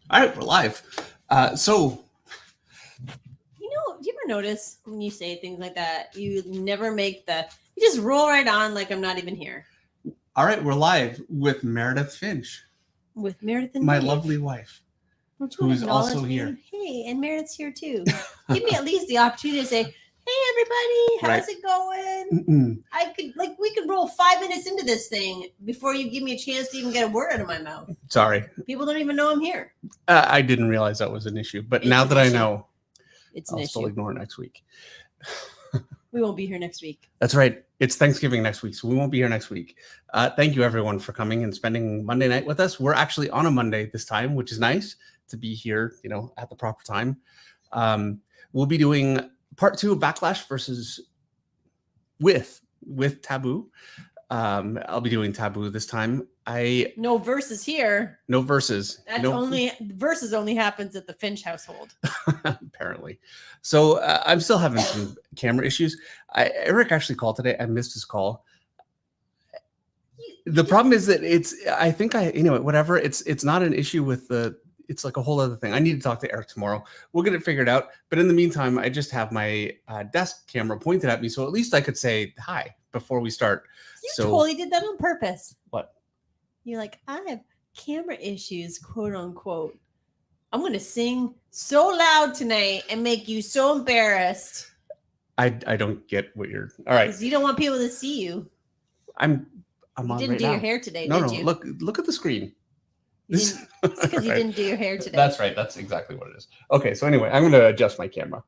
All right, we're live. So, Do you ever notice when you say things like that, you never make you just roll right on like I'm not even here. all right, we're live with Meredith Finch, With Meredith and my Dave. lovely wife, Don't you who's acknowledge also me? here. Hey, and Meredith's here too. Give me at least the opportunity to say, "Hey, everybody, how's it going?" We could roll 5 minutes into this thing before you give me a chance to even get a word out of my mouth. Sorry, People don't even know I'm here. I didn't realize that was an issue, but It's now an that I issue. know, It's an I'll still issue. ignore it next week. We won't be here next week. That's right. It's Thanksgiving next week, so we won't be here next week. Thank you, everyone, for coming and spending Monday night with us. We're actually on a Monday this time, which is nice to be here, at the proper time. We'll be doing part 2 of Backlash versus with Taboo. I'll be doing Taboo this time. No verses here. No verses. Verses only happens at the Finch household. Apparently. So I'm still having some camera issues. Eric actually called today. I missed his call. The problem is that whatever. It's not an issue with it's like a whole other thing. I need to talk to Eric tomorrow. We'll get it figured out. But in the meantime, I just have my desk camera pointed at me, so at least I could say hi before we start. You totally did that on purpose. What? You're like, I have camera issues, quote unquote. I'm going to sing so loud tonight and make you so embarrassed. I don't get what you're... All right. Because you don't want people to see you. I'm you on didn't right do now. Your hair today, no, did you? Look at the screen. It's because you didn't do your hair today. That's right. That's exactly what it is. Okay, so anyway, I'm going to adjust my camera.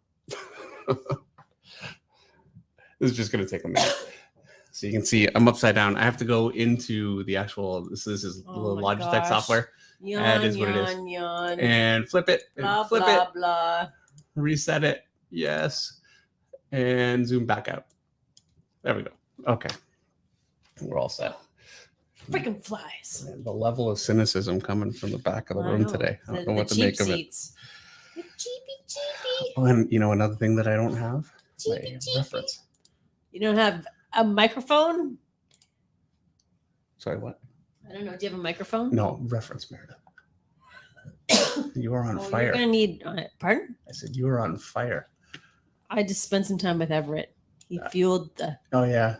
This is just going to take a minute. So you can see I'm upside down. I have to go into the actual... This is the Logitech software. Yawn, that is what it is. Yawn. And flip it. Blah, flip blah, it. blah. Reset it. Yes. And zoom back out. There we go. Okay. We're all set. Freaking flies. Man, the level of cynicism coming from the back of the room today. I don't know what to make of it. Cheapy. Oh, and another thing that I don't have? Cheapy. Reference. You don't have a microphone? Sorry, what? I don't know. Do you have a microphone? No, reference, Meredith. You are on fire. You're going to need... Pardon? I said you were on fire. I just spent some time with Everett. He fueled the... Oh, yeah.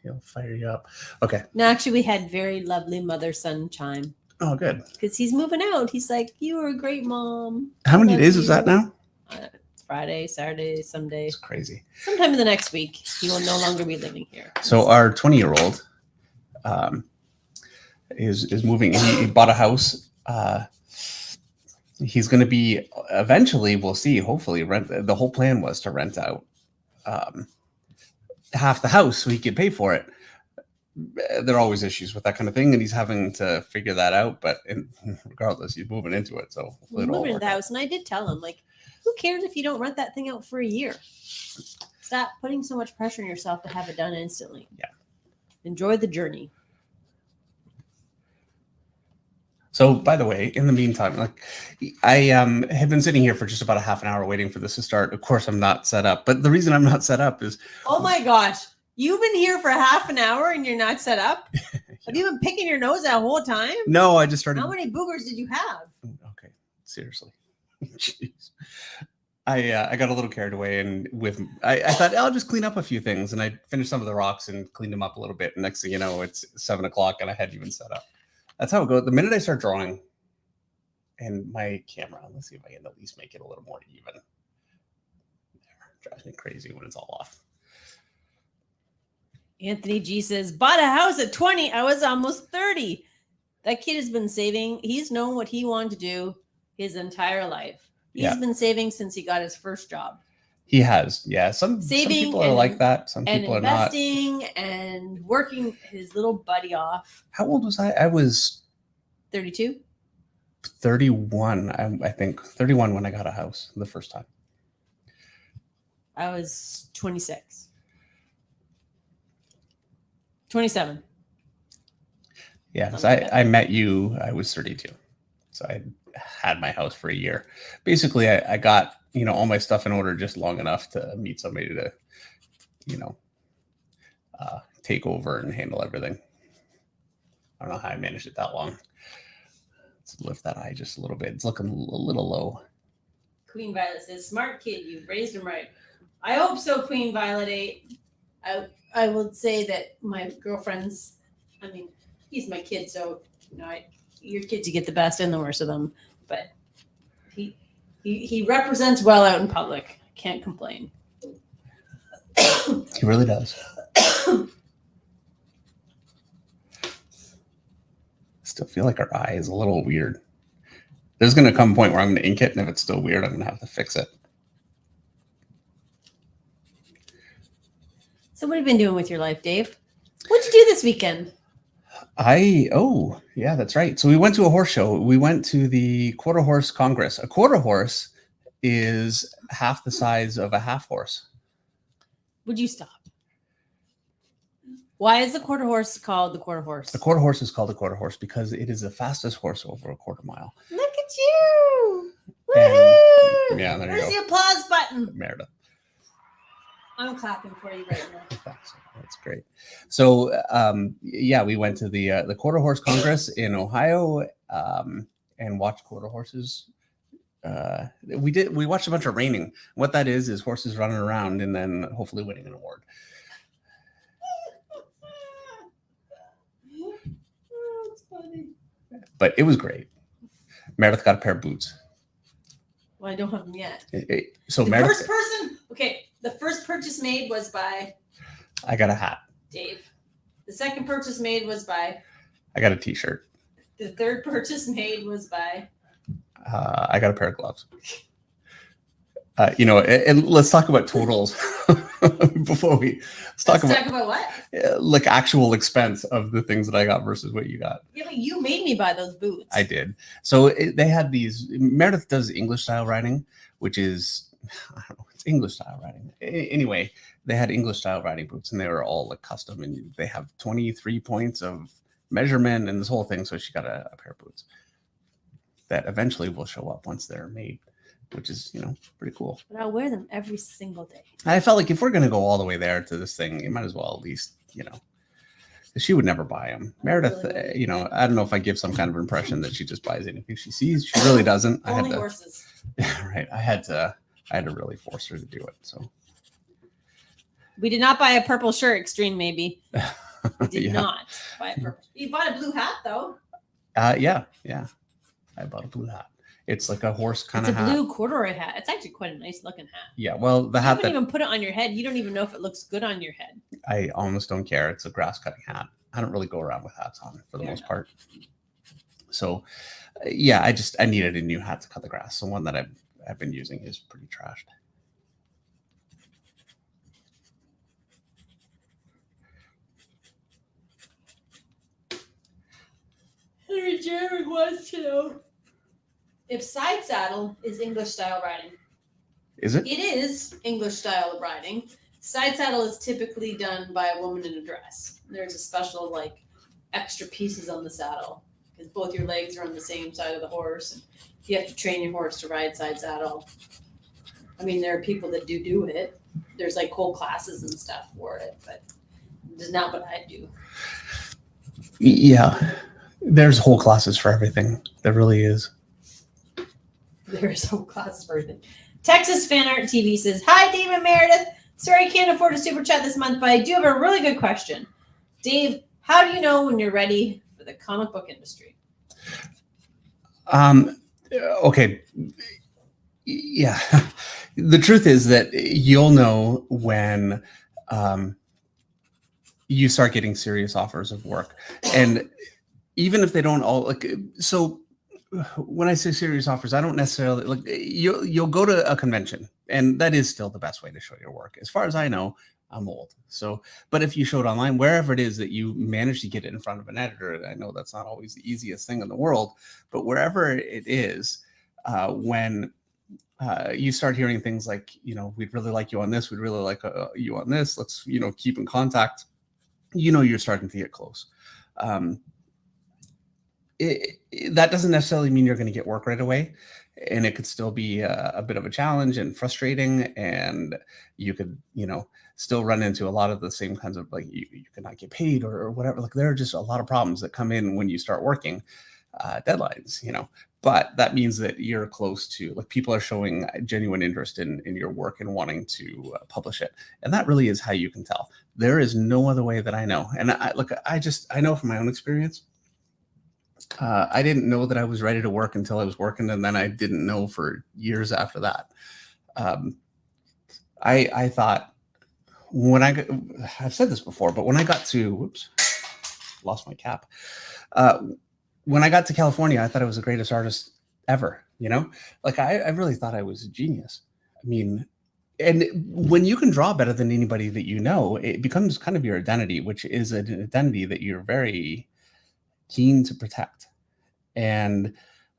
He'll fire you up. Okay. No, actually, we had very lovely mother-son time. Oh, good. Because he's moving out. He's like, you were a great mom. How many days is that now? Friday, Saturday, Sunday. It's crazy. Sometime in the next week, he will no longer be living here. So our 20-year-old is moving. He bought a house. He's going to be eventually, we'll see, hopefully rent. The whole plan was to rent out half the house so he could pay for it. There are always issues with that kind of thing, and he's having to figure that out. But regardless, he's moving into it. So he's moving into the house, and I did tell him, like, who cares if you don't rent that thing out for a year? Stop putting so much pressure on yourself to have it done instantly. Yeah. Enjoy the journey. So, by the way, in the meantime, I have been sitting here for just about a half an hour waiting for this to start. Of course, I'm not set up. But the reason I'm not set up is... Oh, my gosh. You've been here for half an hour and you're not set up? Yeah. Have you been picking your nose that whole time? No, I just started... How many boogers did you have? Okay, seriously. Jeez. I got a little carried away, and I thought I'll just clean up a few things, and I finished some of the rocks and cleaned them up a little bit. And next thing you know, it's 7:00 and I hadn't even set up. That's how it goes. The minute I start drawing, and my camera, let's see if I can at least make it a little more even. There, drives me crazy when it's all off. Anthony G says, bought a house at 20. I was almost 30. That kid has been saving. He's known what he wanted to do his entire life. He's been saving since he got his first job. He has, yeah. Some people are like that. Some people are not. Investing and working his little buddy off. How old was I? I was 32. 31. I think 31 when I got a house the first time. I was 26. 27. Yeah, because I met you. I was 32, so I had my house for a year. Basically, I got all my stuff in order just long enough to meet somebody to take over and handle everything. I don't know how I managed it that long. Let's lift that eye just a little bit. It's looking a little low. Queen Violet says, "Smart kid, you've raised him right." I hope so, Queen Violet 8. I would say that my girlfriend's, I mean, he's my kid, so your kids, you get the best and the worst of them. But he represents well out in public. Can't complain. He really does. Still feel like her eye is a little weird. There's going to come a point where I'm going to ink it, and if it's still weird, I'm going to have to fix it. So what have you been doing with your life, Dave? What'd you do this weekend? Yeah, that's right. So we went to a horse show. We went to the Quarter Horse Congress. A quarter horse is half the size of a half horse. Would you stop? Why is the quarter horse called the quarter horse? The quarter horse is called a quarter horse because it is the fastest horse over a quarter mile. Look at you! Woohoo! Yeah, there you go. Where's the applause button? Meredith. I'm clapping for you right now. That's great. So, we went to the Quarter Horse Congress in Ohio and watched quarter horses. We watched a bunch of reining. What that is horses running around and then hopefully winning an award. Oh, that's funny. But it was great. Meredith got a pair of boots. Well, I don't have them yet. So Meredith, the first purchase made was by. I got a hat. Dave. The second purchase made was by. I got a t-shirt. The third purchase made was by. I got a pair of gloves. And let's talk about totals before let's talk about what? Like actual expense of the things that I got versus what you got. Yeah, but you made me buy those boots. I did. So they had these. Meredith does English style riding, which is, I don't know, it's English style riding. Anyway, they had English style riding boots, and they were all like custom, and they have 23 points of measurement and this whole thing. So she got a pair of boots that eventually will show up once they're made, which is, pretty cool. But I'll wear them every single day. I felt like if we're going to go all the way there to this thing, you might as well at least, she would never buy them. Meredith, I don't know if I give some kind of impression that she just buys anything she sees. She really doesn't. Only horses. Right. I had to really force her to do it. So we did not buy a purple shirt, Extreme, maybe. We did not buy a purple. You bought a blue hat, though. Yeah. I bought a blue hat. It's like a horse kind of hat. It's a blue corduroy hat. It's actually quite a nice looking hat. Yeah, well, the hat. You wouldn't even put it on your head. You don't even know if it looks good on your head. I almost don't care. It's a grass cutting hat. I don't really go around with hats on for the most part. So, I needed a new hat to cut the grass. So one that I've been using is pretty trashed. Henry Jerry wants to know if side saddle is English style riding. Is it? It is English style riding. Side saddle is typically done by a woman in a dress. There's a special extra pieces on the saddle because both your legs are on the same side of the horse. And you have to train your horse to ride side saddle. I mean, there are people that do it. There's whole classes and stuff for it, but it's not what I do. Yeah. There's whole classes for everything. There really is. There's whole classes for everything. Texas Fan Art TV says, "Hi, Dave and Meredith. Sorry I can't afford a super chat this month, but I do have a really good question. Dave, how do you know when you're ready for the comic book industry?" Okay. Yeah. The truth is that you'll know when you start getting serious offers of work. And even if they don't all when I say serious offers, I don't necessarily you'll go to a convention, and that is still the best way to show your work. As far as I know, I'm old. So, but if you show it online, wherever it is that you manage to get it in front of an editor, I know that's not always the easiest thing in the world, but wherever it is, when you start hearing things like, we'd really like you on this, we'd really like you on this, let's, keep in contact, you're starting to get close. That doesn't necessarily mean you're going to get work right away, and it could still be a bit of a challenge and frustrating, and you could still run into a lot of the same kinds of you could not get paid or whatever. There are just a lot of problems that come in when you start working, deadlines, but that means that you're close to, like, people are showing genuine interest in your work and wanting to publish it. And that really is how you can tell. There is no other way that I know. And I know from my own experience, I didn't know that I was ready to work until I was working. And then I didn't know for years after that. I thought I've said this before, but when I got to, whoops, lost my cap. When I got to California, I thought I was the greatest artist ever, like I really thought I was a genius. I mean, and when you can draw better than anybody that it becomes kind of your identity, which is an identity that you're very keen to protect. And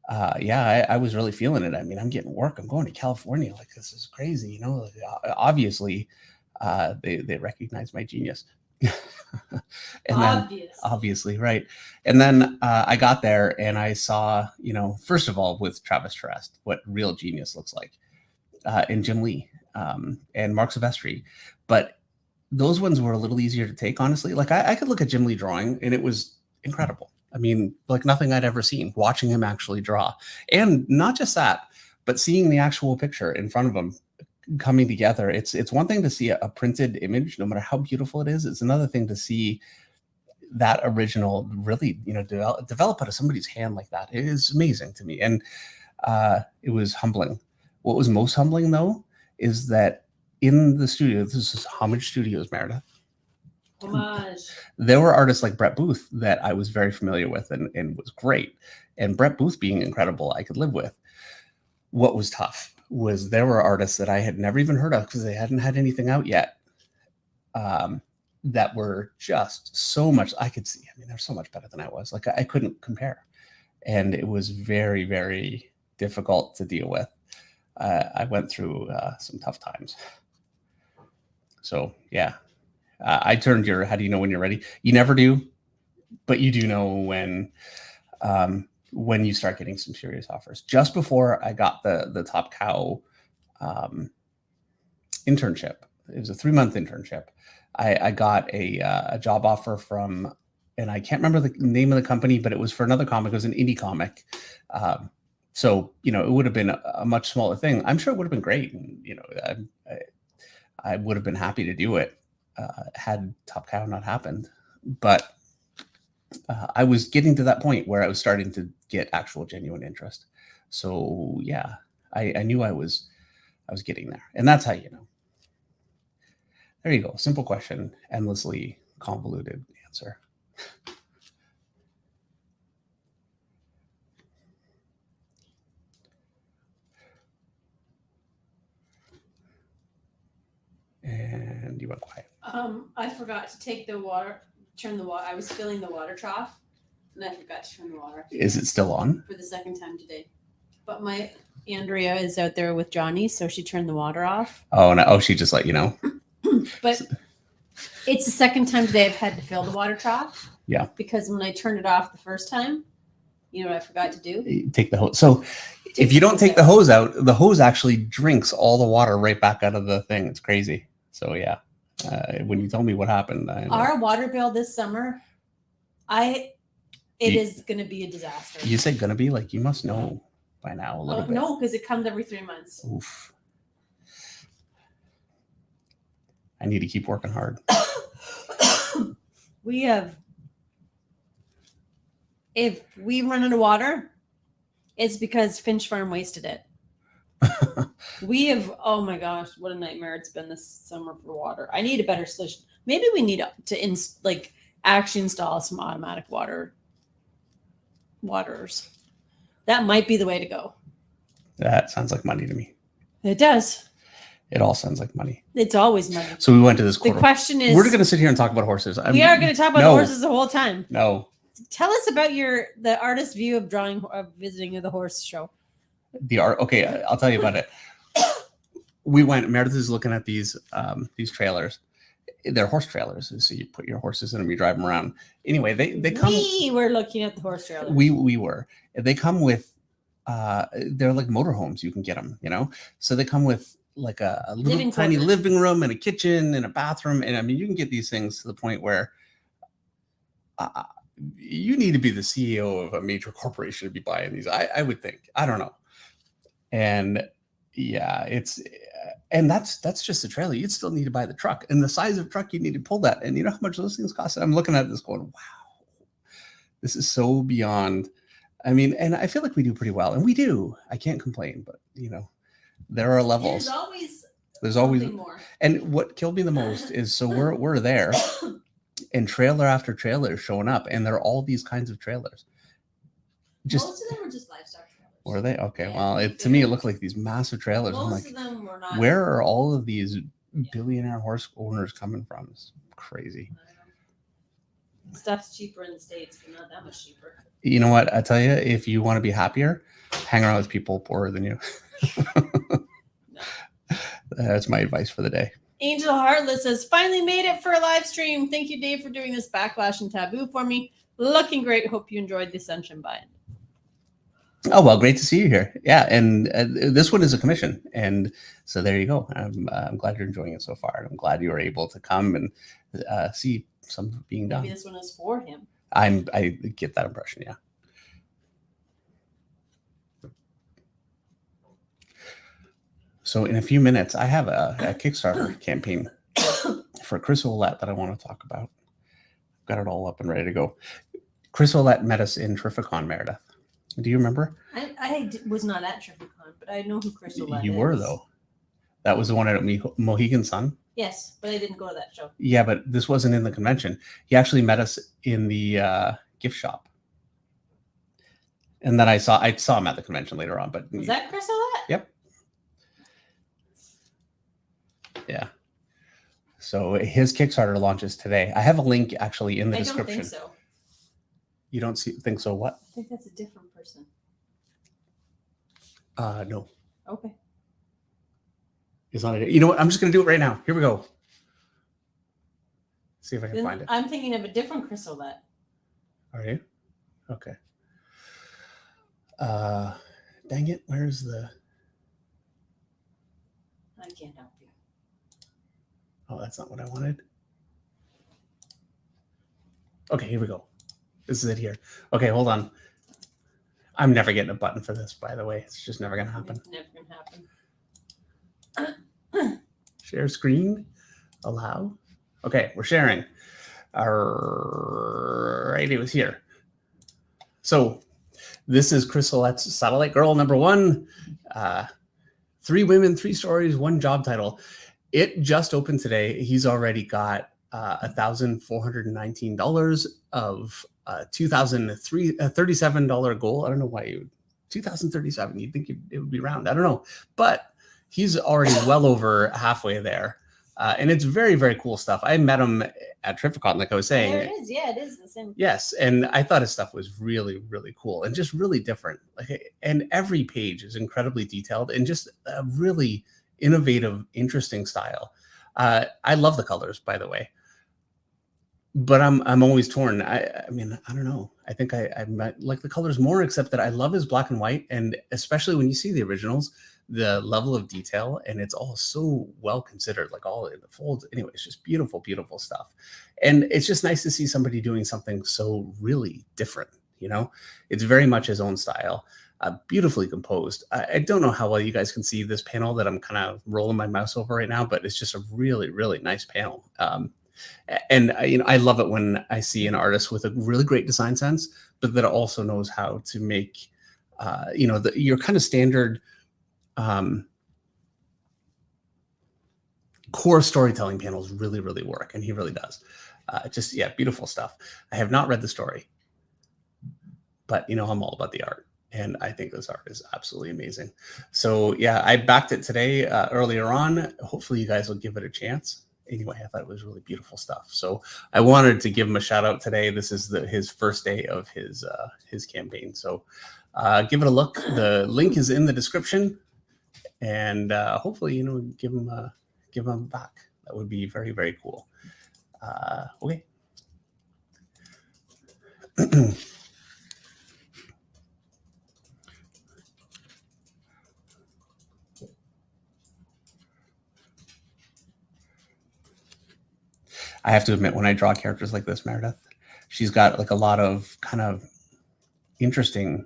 I was really feeling it. I mean, I'm getting work. I'm going to California. Like, this is crazy, like, obviously, they recognize my genius. And then obviously, right. And then I got there and I saw, first of all, with Travis Terrest, what real genius looks like, and Jim Lee, and Mark Silvestri. But those ones were a little easier to take, honestly. Like, I could look at Jim Lee drawing and it was incredible. I mean, like nothing I'd ever seen, watching him actually draw. And not just that, but seeing the actual picture in front of him coming together. It's one thing to see a printed image, no matter how beautiful it is. It's another thing to see that original really, develop out of somebody's hand like that. It is amazing to me. And it was humbling. What was most humbling, though, is that in the studio, this is Homage Studios, Meredith. Homage. There were artists like Brett Booth that I was very familiar with and was great. And Brett Booth being incredible, I could live with. What was tough was there were artists that I had never even heard of because they hadn't had anything out yet, that were just so much. I could see, I mean, they're so much better than I was. Like, I couldn't compare. And it was very, very difficult to deal with. I went through some tough times. So, yeah. I turned your, how do you know when you're ready? You never do, but you do know when you start getting some serious offers. Just before I got the Top Cow internship, it was a 3-month internship. I got a job offer from, and I can't remember the name of the company, but it was for another comic. It was an indie comic. So, it would have been a much smaller thing. I'm sure it would have been great. And, I would have been happy to do it had Top Cow not happened. But I was getting to that point where I was starting to get actual genuine interest. So yeah, I knew I was getting there. And that's how you know. There you go. Simple question, endlessly convoluted answer. And you went quiet. I forgot to take the water, turn the water. I was filling the water trough, and I forgot to turn the water. Is it still on? For the second time today. But my Andrea is out there with Johnny, so she turned the water off. Oh, no. Oh, she just let you know. But it's the second time today I've had to fill the water trough. Yeah. Because when I turned it off the first time, you know what I forgot to do? Take the hose. So if you don't take the hose out, the hose actually drinks all the water right back out of the thing. It's crazy. So yeah, when you told me what happened, our water bill this summer, it is going to be a disaster. You said going to be, like, you must know by now a little bit. No, because it comes every 3 months. Oof. I need to keep working hard. If we run out of water, it's because Finch Farm wasted it. Oh my gosh, what a nightmare it's been this summer for water. I need a better solution. Maybe we need to actually install some automatic waters. That might be the way to go. That sounds like money to me. It does. It all sounds like money. It's always money. So we went to this quarter. The question is, we're going to sit here and talk about horses. We are going to talk about horses the whole time. No. Tell us about the artist's view of visiting the horse show. The art. Okay, I'll tell you about it. We went. Meredith is looking at these trailers. They're horse trailers. So you put your horses in them, you drive them around. Anyway, they come. We were looking at the horse trailers. We were. They come with. They're like motorhomes. You can get them. So they come with like a little tiny living room and a kitchen and a bathroom. And I mean, you can get these things to the point where you need to be the CEO of a major corporation to be buying these. I would think. I don't know. And yeah, and that's just the trailer. You'd still need to buy the truck, and the size of truck you need to pull that. And you know how much those things cost? I'm looking at this going, wow, this is so beyond. I mean, and I feel like we do pretty well, and we do. I can't complain, but you know, there are levels. There's always more. And what killed me the most is so we're there, and trailer after trailer is showing up, and there are all these kinds of trailers. Most of them were just livestock trailers. Were they? Okay. Yeah, well, to me, it looked like these massive trailers. I'm like, of them were not. Where are all of these billionaire horse owners coming from? It's crazy. Stuff's cheaper in the States, but not that much cheaper. You know what? I tell you, if you want to be happier, hang around with people poorer than you. That's my advice for the day. Angel Heartless says, finally made it for a live stream. Thank you, Dave, for doing this Backlash and Taboo for me. Looking great. Hope you enjoyed the Ascension bind. Oh, well, great to see you here. Yeah, and this one is a commission. And so there you go. I'm glad you're enjoying it so far. And I'm glad you were able to come and see some being done. Maybe this one is for him. I get that impression, yeah. So in a few minutes, I have a Kickstarter campaign for Chris Ouellette that I want to talk about. I've got it all up and ready to go. Chris Ouellette met us in Terrificon, Meredith. Do you remember? I was not at Terrificon, but I know who Chris Ouellette is. You were, though. That was the one at Mohegan Sun? Yes, but I didn't go to that show. Yeah, but this wasn't in the convention. He actually met us in the gift shop. And then I saw him at the convention later on. But was that Chris Ouellette? Yep. Yeah. So his Kickstarter launches today. I have a link actually in the description. I don't think so. You don't think so? What? I think that's a different person. No. Okay. It's not. You know what? I'm just gonna do it right now. Here we go. See if I can find it. I'm thinking of a different Chris Ouellette. Are you? Okay. Dang it! Where's the? I can't help you. Oh, that's not what I wanted. Okay, here we go. This is it here. Okay, hold on. I'm never getting a button for this, by the way. It's just never going to happen. It's never going to happen. Share screen. Allow. Okay, we're sharing. Alright, it was here. So, this is Chris Ouellette's Satellite Girl #1. 3 women, 3 stories, 1 job title. It just opened today. He's already got $1,419 of $2,037 goal. I don't know why you 2,037. You'd think it would be round. I don't know, but he's already well over halfway there, and it's very, very cool stuff. I met him at Terrificon, like I was saying. There it is. Yeah, it is the same. Yes, and I thought his stuff was really, really cool and just really different. And every page is incredibly detailed and just a really innovative, interesting style. I love the colors, by the way. But I'm always torn. I mean, I don't know. I think I might like the colors more, except that I love his black and white, and especially when you see the originals, the level of detail, and it's all so well considered, like all in the folds. Anyway, it's just beautiful, beautiful stuff. And it's just nice to see somebody doing something so really different. You know, it's very much his own style. Beautifully composed. I don't know how well you guys can see this panel that I'm kind of rolling my mouse over right now, but it's just a really, really nice panel. And you know, I love it when I see an artist with a really great design sense, but that also knows how to make, you know, your kind of standard core storytelling panels really, really work, and he really does. Just yeah, beautiful stuff. I have not read the story, but you know, I'm all about the art. And I think this art is absolutely amazing. So yeah, I backed it today earlier on. Hopefully you guys will give it a chance. Anyway, I thought it was really beautiful stuff. So I wanted to give him a shout out today. This is his first day of his campaign. So give it a look. The link is in the description, and hopefully, you know, give him back. That would be very, very cool. Okay. I have to admit, when I draw characters like this, Meredith, she's got like a lot of kind of interesting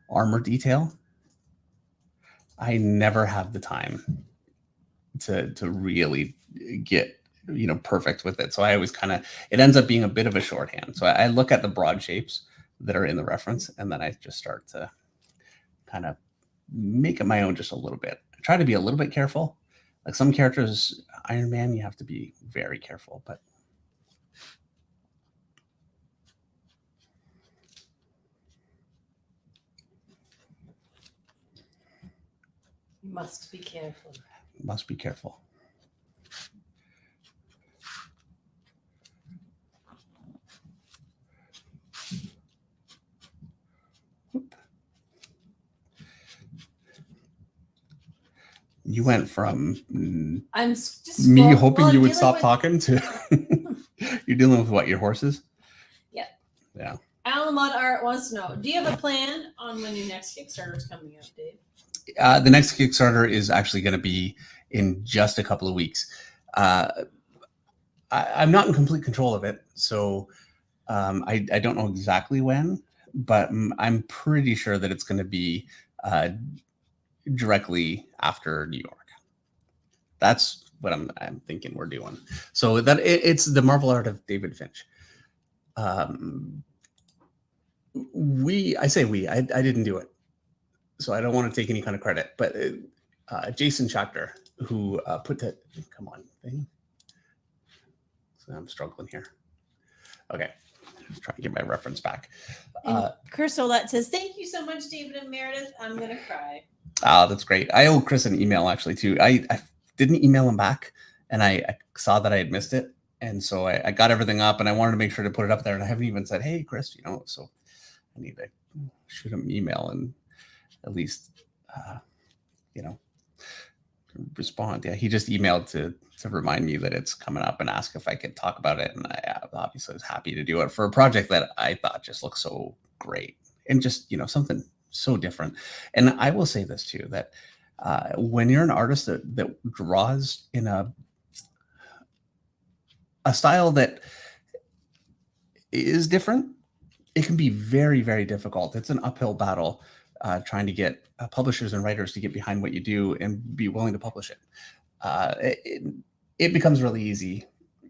armor detail. I never have the time to really get perfect with it. So I always it ends up being a bit of a shorthand. So I look at the broad shapes that are in the reference, and then I just start to kind of make it my own just a little bit. I try to be a little bit careful. Like some characters, Iron Man, you have to be very careful, but you must be careful. Must be careful. You went from I'm just me hoping you would stop talking to you're dealing with what, your horses? Yeah. Yeah. Alamod Art wants to know, do you have a plan on when your next Kickstarter is coming up, Dave? The next Kickstarter is actually going to be in just a couple of weeks. I'm not in complete control of it, so I don't know exactly when, but I'm pretty sure that it's going to be directly after New York. That's what I'm thinking we're doing. So that it's the Marvel art of David Finch. I didn't do it, so I don't want to take any kind of credit. But Jason Schachter, who put that, come on thing. So I'm struggling here. Okay, let's try to get my reference back. Chris Olette says, "Thank you so much, David and Meredith. I'm gonna cry." That's great. I owe Chris an email actually too. I didn't email him back, and I saw that I had missed it, and so I got everything up, and I wanted to make sure to put it up there, and I haven't even said, "Hey, Chris," so I need to shoot him an email and at least respond. Yeah, he just emailed to remind me that it's coming up and ask if I could talk about it, and I obviously was happy to do it for a project that I thought just looked so great and just something so different. And I will say this too, that when you're an artist that draws in a style that is different, it can be very, very difficult. It's an uphill battle trying to get publishers and writers to get behind what you do and be willing to publish it. It becomes really easy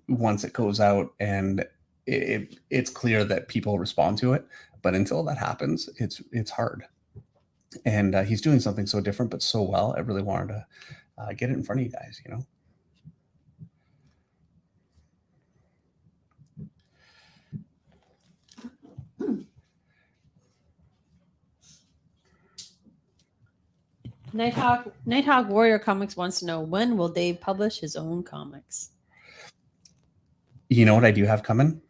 once it goes out and it's clear that people respond to it. But until that happens, it's hard. And he's doing something so different, but so well. I really wanted to get it in front of you guys, Nighthawk Warrior Comics wants to know, when will Dave publish his own comics? You know what I do have coming?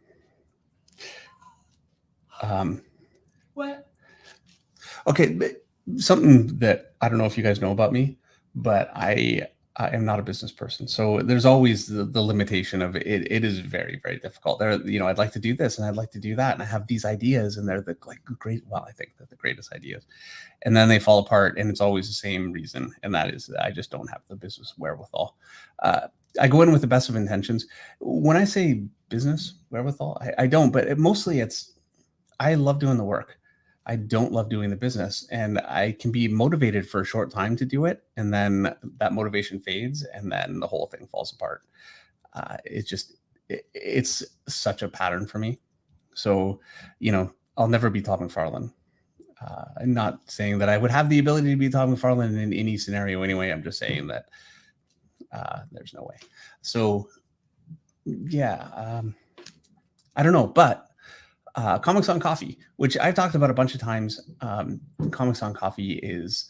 What? Okay, something that I don't know if you guys know about me, but I am not a business person. So there's always the limitation of it. It is very, very difficult. I'd like to do this and I'd like to do that, and I have these ideas, and they're great. Well, I think they're the greatest ideas, and then they fall apart, and it's always the same reason, and that is I just don't have the business wherewithal. I go in with the best of intentions. When I say business wherewithal, I don't, but mostly I love doing the work. I don't love doing the business, and I can be motivated for a short time to do it, and then that motivation fades, and then the whole thing falls apart. It's such a pattern for me. So, I'll never be Todd McFarlane. I'm not saying that I would have the ability to be Todd McFarlane in any scenario anyway. I'm just saying that there's no way. So, yeah, I don't know, but Comics on Coffee, which I've talked about a bunch of times. Comics on Coffee is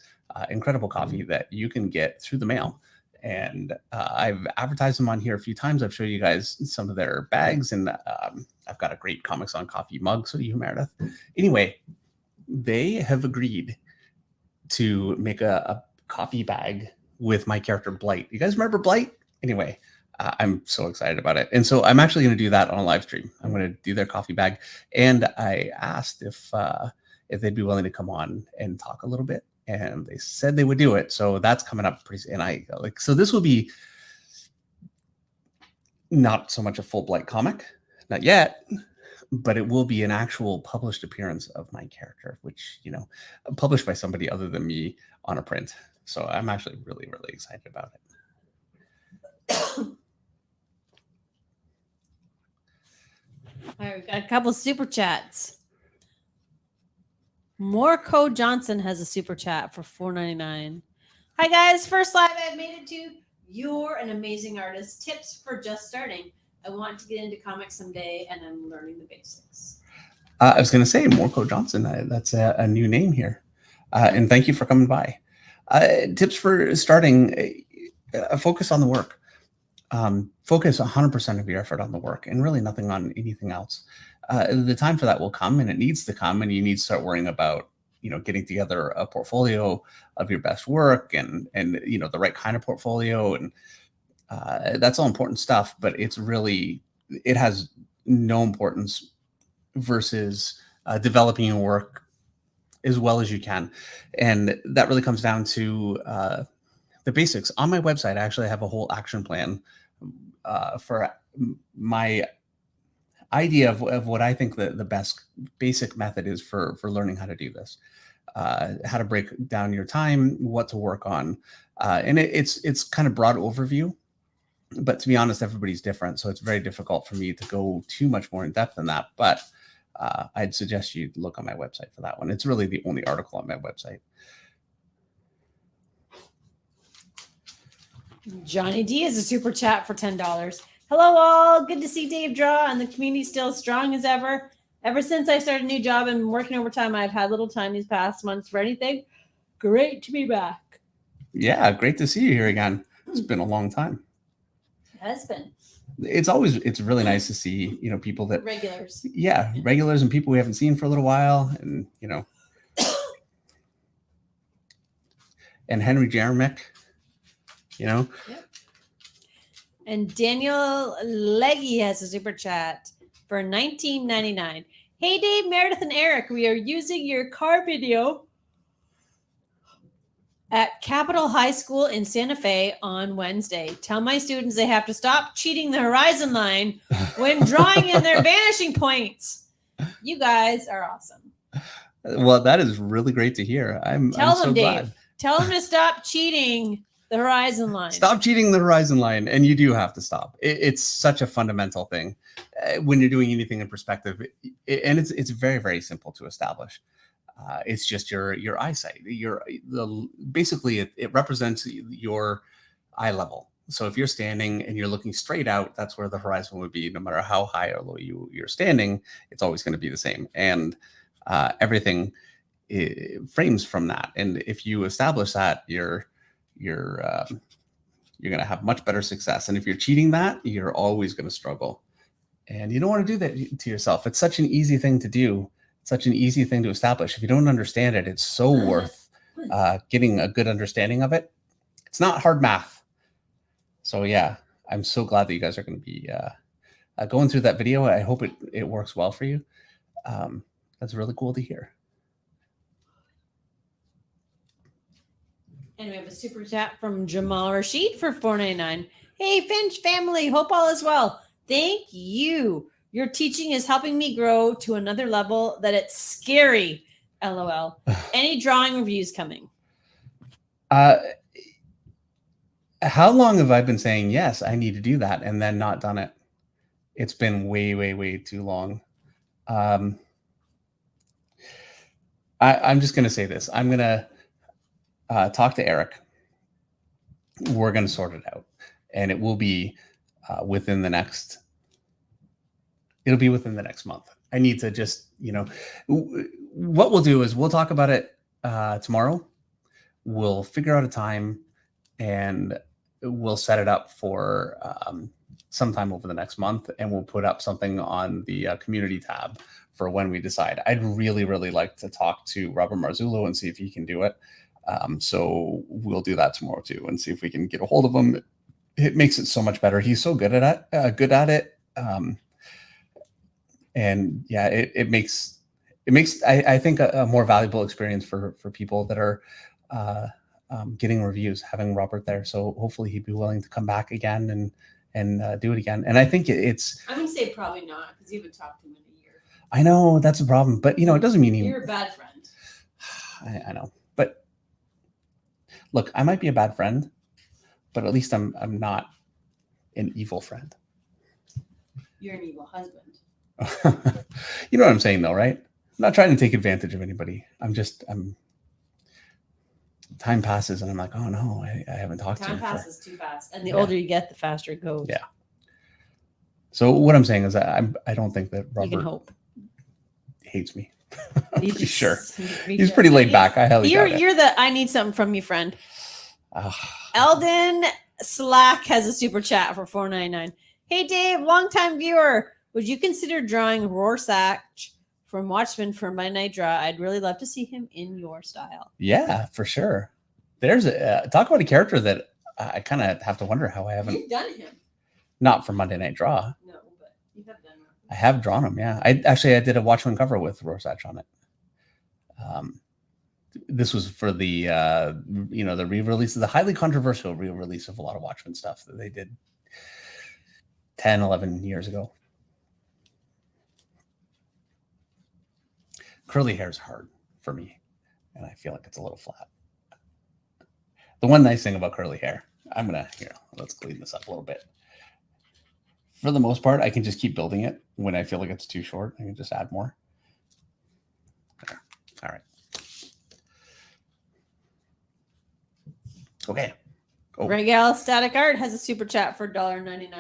incredible coffee that you can get through the mail. And I've advertised them on here a few times. I've showed you guys some of their bags, and I've got a great Comics on Coffee mug. So do you, Meredith. Anyway, they have agreed to make a coffee bag with my character Blight. You guys remember Blight? Anyway, I'm so excited about it. And so I'm actually going to do that on a live stream. I'm going to do their coffee bag. And I asked if they'd be willing to come on and talk a little bit. And they said they would do it. So that's coming up pretty soon. And so this will be not so much a full blight comic, not yet, but it will be an actual published appearance of my character, which, you know, published by somebody other than me on a print. So I'm actually really, really excited about it. All right, we've got a couple super chats. Morco Johnson has a super chat for $4.99. Hi guys, first live I've made it to. You're an amazing artist. Tips for just starting. I want to get into comics someday, and I'm learning the basics. I was going to say Morco Johnson. That's a new name here, and thank you for coming by. Tips for starting: focus on the work. Focus 100% of your effort on the work, and really nothing on anything else. The time for that will come, and it needs to come, and you need to start worrying about, you know, getting together a portfolio of your best work, and you know, the right kind of portfolio, and that's all important stuff. But it's really, it has no importance versus developing your work as well as you can, and that really comes down to the basics. On my website, I actually have a whole action plan for my idea of what I think the best basic method is for learning how to do this, how to break down your time, what to work on, and it's kind of broad overview. But to be honest, everybody's different, so it's very difficult for me to go too much more in depth than that. But I'd suggest you look on my website for that one. It's really the only article on my website. Johnny D is a super chat for $10. Hello all, good to see Dave draw and the community still strong as ever. Ever since I started a new job and working overtime, I've had little time these past months for anything. Great to be back. Yeah, great to see you here again. It's been a long time. It has been. It's really nice to see, you know, people that Regulars. Yeah, regulars and people we haven't seen for a little while, and you know, and Henry Jeremick, you know. Yep. And Daniel Leggy has a super chat for $19.99. Hey Dave, Meredith, and Eric, we are using your car video at Capitol High School in Santa Fe on Wednesday. Tell my students they have to stop cheating the horizon line when drawing in their vanishing points. You guys are awesome. Well, that is really great to hear. I'm so glad. Dave. Tell them to stop cheating the horizon line. Stop cheating the horizon line, and you do have to stop. It's such a fundamental thing when you're doing anything in perspective, and it's very, very simple to establish. It's just your eyesight. Basically it represents your eye level. So if you're standing and you're looking straight out, that's where the horizon would be. No matter how high or low you're standing, it's always going to be the same. And everything frames from that. And if you establish that, you're going to have much better success. And if you're cheating that, you're always going to struggle. And you don't want to do that to yourself. It's such an easy thing to do. Such an easy thing to establish. If you don't understand it, it's so worth getting a good understanding of it. It's not hard math. So yeah, I'm so glad that you guys are going to be going through that video. I hope it works well for you. That's really cool to hear. And we have a super chat from Jamal Rashid for $4.99. Hey, Finch family, hope all is well. Thank you. Your teaching is helping me grow to another level that it's scary. LOL. Any drawing reviews coming? How long have I been saying, yes, I need to do that, and then not done it? It's been way, way, way too long. I'm just going to say this. I'm going to talk to Eric. We're going to sort it out, and it will be within the next month. I need to just, you know, what we'll do is we'll talk about it tomorrow. We'll figure out a time and we'll set it up for sometime over the next month, and we'll put up something on the community tab for when we decide. I'd really, really like to talk to Robert Marzullo and see if he can do it. So we'll do that tomorrow too, and see if we can get a hold of him. It makes it so much better. He's so good at it. And yeah, it makes I think a more valuable experience for people that are getting reviews, having Robert there. So hopefully he'd be willing to come back again and do it again. And I think it's. I'm gonna say probably not because you haven't talked to him in a year. I know that's a problem, but it doesn't mean you're a bad friend. I know, but look, I might be a bad friend, but at least I'm not an evil friend. You're an evil husband. You know what I'm saying, though, right? I'm not trying to take advantage of anybody. Time passes, and I'm like, oh no, I haven't talked to him. Time passes too fast, and the older you get, the faster it goes. Yeah. So what I'm saying is, I don't think that Robert you can hope hates me. I'm pretty sure he's pretty laid back. I highly doubt it. You're the I need something from you friend. Eldon Slack has a super chat for $4.99. Hey Dave, longtime viewer. Would you consider drawing Rorschach from Watchmen for my night draw? I'd really love to see him in your style. Yeah, for sure. There's talk about a character that I kind of have to wonder how I haven't. You've done him. Not for Monday Night Draw. No, but you have done him. I have drawn him. Yeah, I did a Watchmen cover with Rorschach on it. This was for the the re-release, the highly controversial re-release of a lot of Watchmen stuff that they did 10, 11 years ago. Curly hair is hard for me, and I feel like it's a little flat. The one nice thing about curly hair, let's clean this up a little bit. For the most part, I can just keep building it. When I feel like it's too short, I can just add more. There. All right. Okay. Regal Static Art has a super chat for $1.99.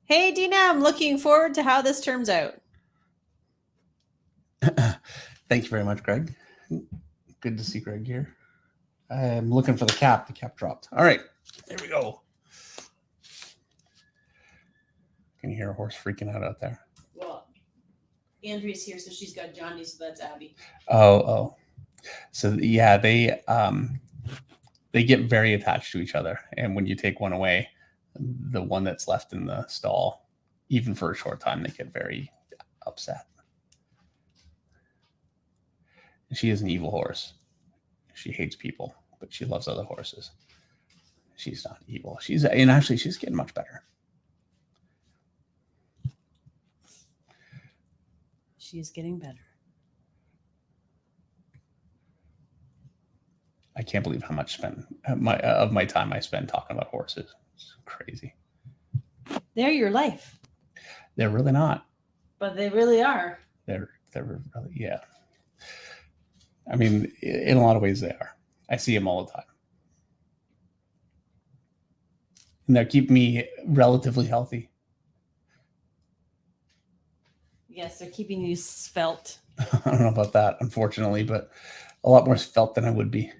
Hey Dina, I'm looking forward to how this turns out. Thank you very much, Greg. Good to see Greg here. I'm looking for the cap. The cap dropped. All right, there we go. Can you hear a horse freaking out there? Well, Andrea's here, so she's got Johnny, so that's Abby. Oh. So yeah, they get very attached to each other, and when you take one away, the one that's left in the stall, even for a short time, they get very upset. She is an evil horse. She hates people, but she loves other horses. She's not evil. She's getting much better. She's getting better. I can't believe how much of my time I spend talking about horses. It's crazy. They're your life. They're really not. But they really are. They're really, yeah. I mean, in a lot of ways they are. I see them all the time. And they keep me relatively healthy. Yes, they're keeping you svelte. I don't know about that, unfortunately, but a lot more svelte than I would be.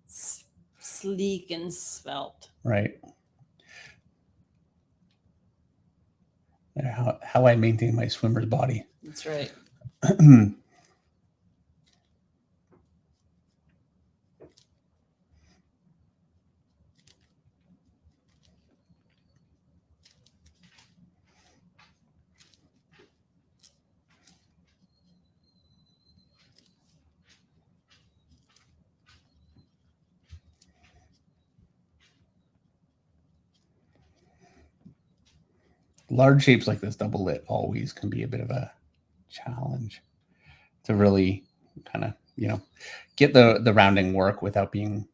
Sleek and svelte. Right. How I maintain my swimmer's body. That's right. Large shapes like this, double lit, always can be a bit of a challenge to really kind of, get the rounding work without being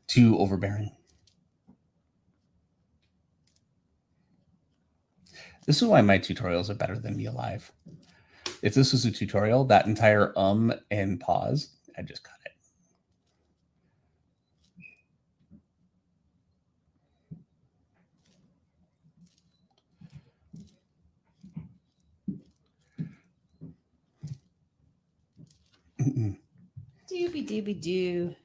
too overbearing. This is why my tutorials are better than me alive. If this was a tutorial, that entire and pause, I'd just cut it. Doobie doobie doo.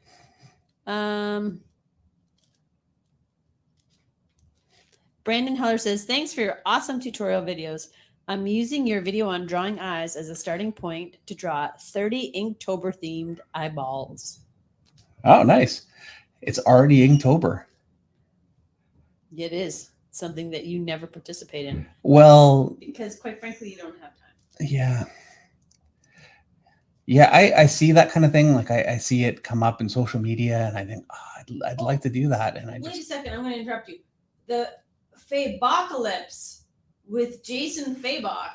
Brandon Heller says, thanks for your awesome tutorial videos. I'm using your video on drawing eyes as a starting point to draw 30 Inktober themed eyeballs. Oh, nice. It's already Inktober. It is something that you never participate in. Well, because quite frankly, you don't have time. Yeah. Yeah, I see that kind of thing. Like I see it come up in social media, and I think, I'd like to do that. And wait a second, I'm going to interrupt you. The Fabocalypse with Jason Fabok.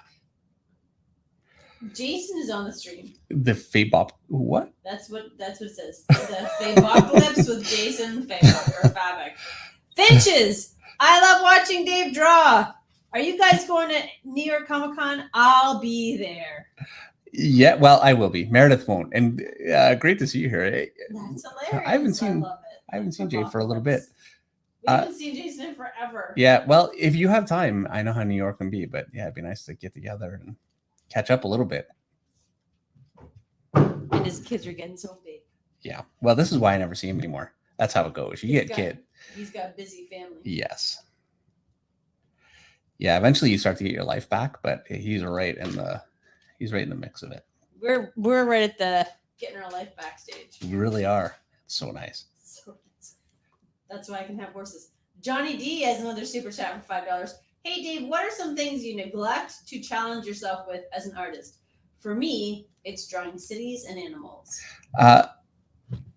Jason is on the stream. The Fabop, what? That's what it says. The Fabocalypse with Jason Fabok or Fabok. Finches, I love watching Dave draw. Are you guys going to New York Comic Con? I'll be there. Yeah, well, I will be. Meredith won't. And great to see you here. That's hilarious. I haven't seen love it. I haven't seen Jay for a little bit. We haven't seen Jason in forever. Yeah, well, if you have time, I know how New York can be, but yeah, it'd be nice to get together and catch up a little bit. And his kids are getting so big. Yeah. Well, this is why I never see him anymore. That's how it goes. You get kid. He's got a busy family. Yes. Yeah, eventually you start to get your life back, but he's right in the mix of it. We're right at the getting our life back stage. We really are. It's so nice. So nice. That's why I can have horses. Johnny D has another super chat for $5. Hey Dave, what are some things you neglect to challenge yourself with as an artist? For me, it's drawing cities and animals.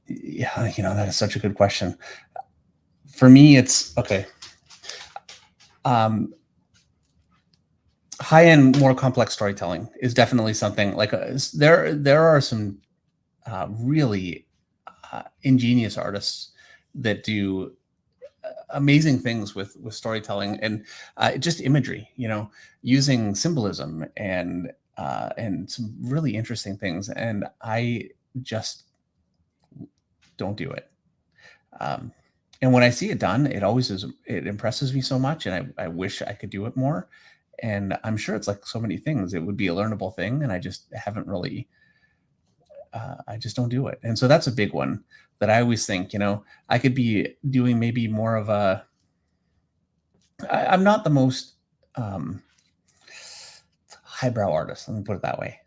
Yeah, that is such a good question. For me, it's okay. High-end, more complex storytelling is definitely something like there are some really ingenious artists that do amazing things with storytelling and just imagery, using symbolism and some really interesting things. And I just don't do it. And when I see it done, it impresses me so much. And I wish I could do it more. And I'm sure it's like so many things, it would be a learnable thing. And I just haven't really, I just don't do it. And so that's a big one that I always think, I could be doing maybe more of I'm not the most highbrow artist. Let me put it that way.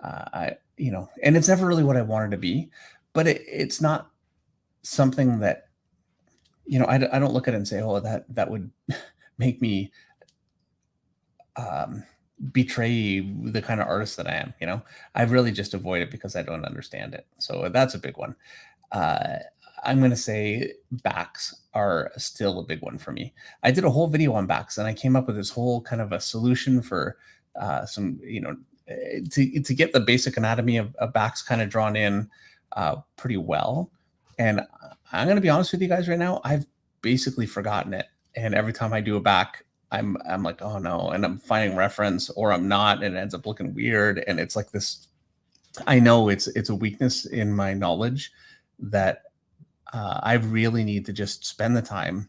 And it's never really what I wanted to be, but it's not something that, I don't look at it and say, oh, that would make me betray the kind of artist that I am. I really just avoid it because I don't understand it. So that's a big one. I'm going to say backs are still a big one for me. I did a whole video on backs and I came up with this whole kind of a solution for some, to get the basic anatomy of backs kind of drawn in pretty well. And I'm going to be honest with you guys right now, I've basically forgotten it. And every time I do a back, I'm like, oh no, and I'm finding reference or I'm not, and it ends up looking weird. And it's like this, I know it's a weakness in my knowledge that I really need to just spend the time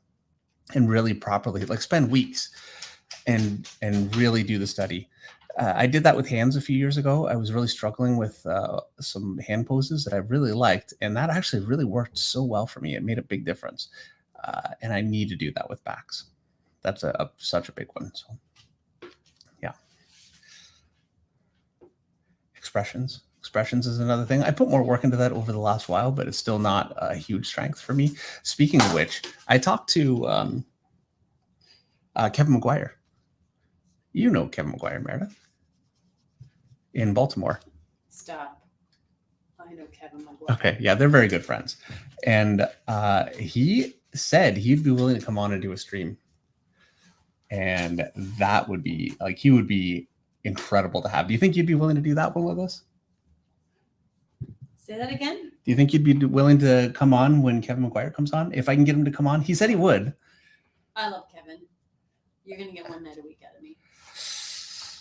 and really properly, like spend weeks and really do the study. I did that with hands a few years ago. I was really struggling with some hand poses that I really liked, and that actually really worked so well for me. It made a big difference, and I need to do that with backs. That's such a big one. So, yeah. Expressions is another thing. I put more work into that over the last while, but it's still not a huge strength for me. Speaking of which, I talked to Kevin McGuire. You know Kevin McGuire, Meredith, in Baltimore. Stop. I know Kevin McGuire. Okay, yeah, they're very good friends. And he said he'd be willing to come on and do a stream. And that would be, like, he would be incredible to have. Do you think you'd be willing to do that one with us? Say that again? Do you think you'd be willing to come on when Kevin McGuire comes on? If I can get him to come on? He said he would. I love Kevin. You're going to get one night a week out of me.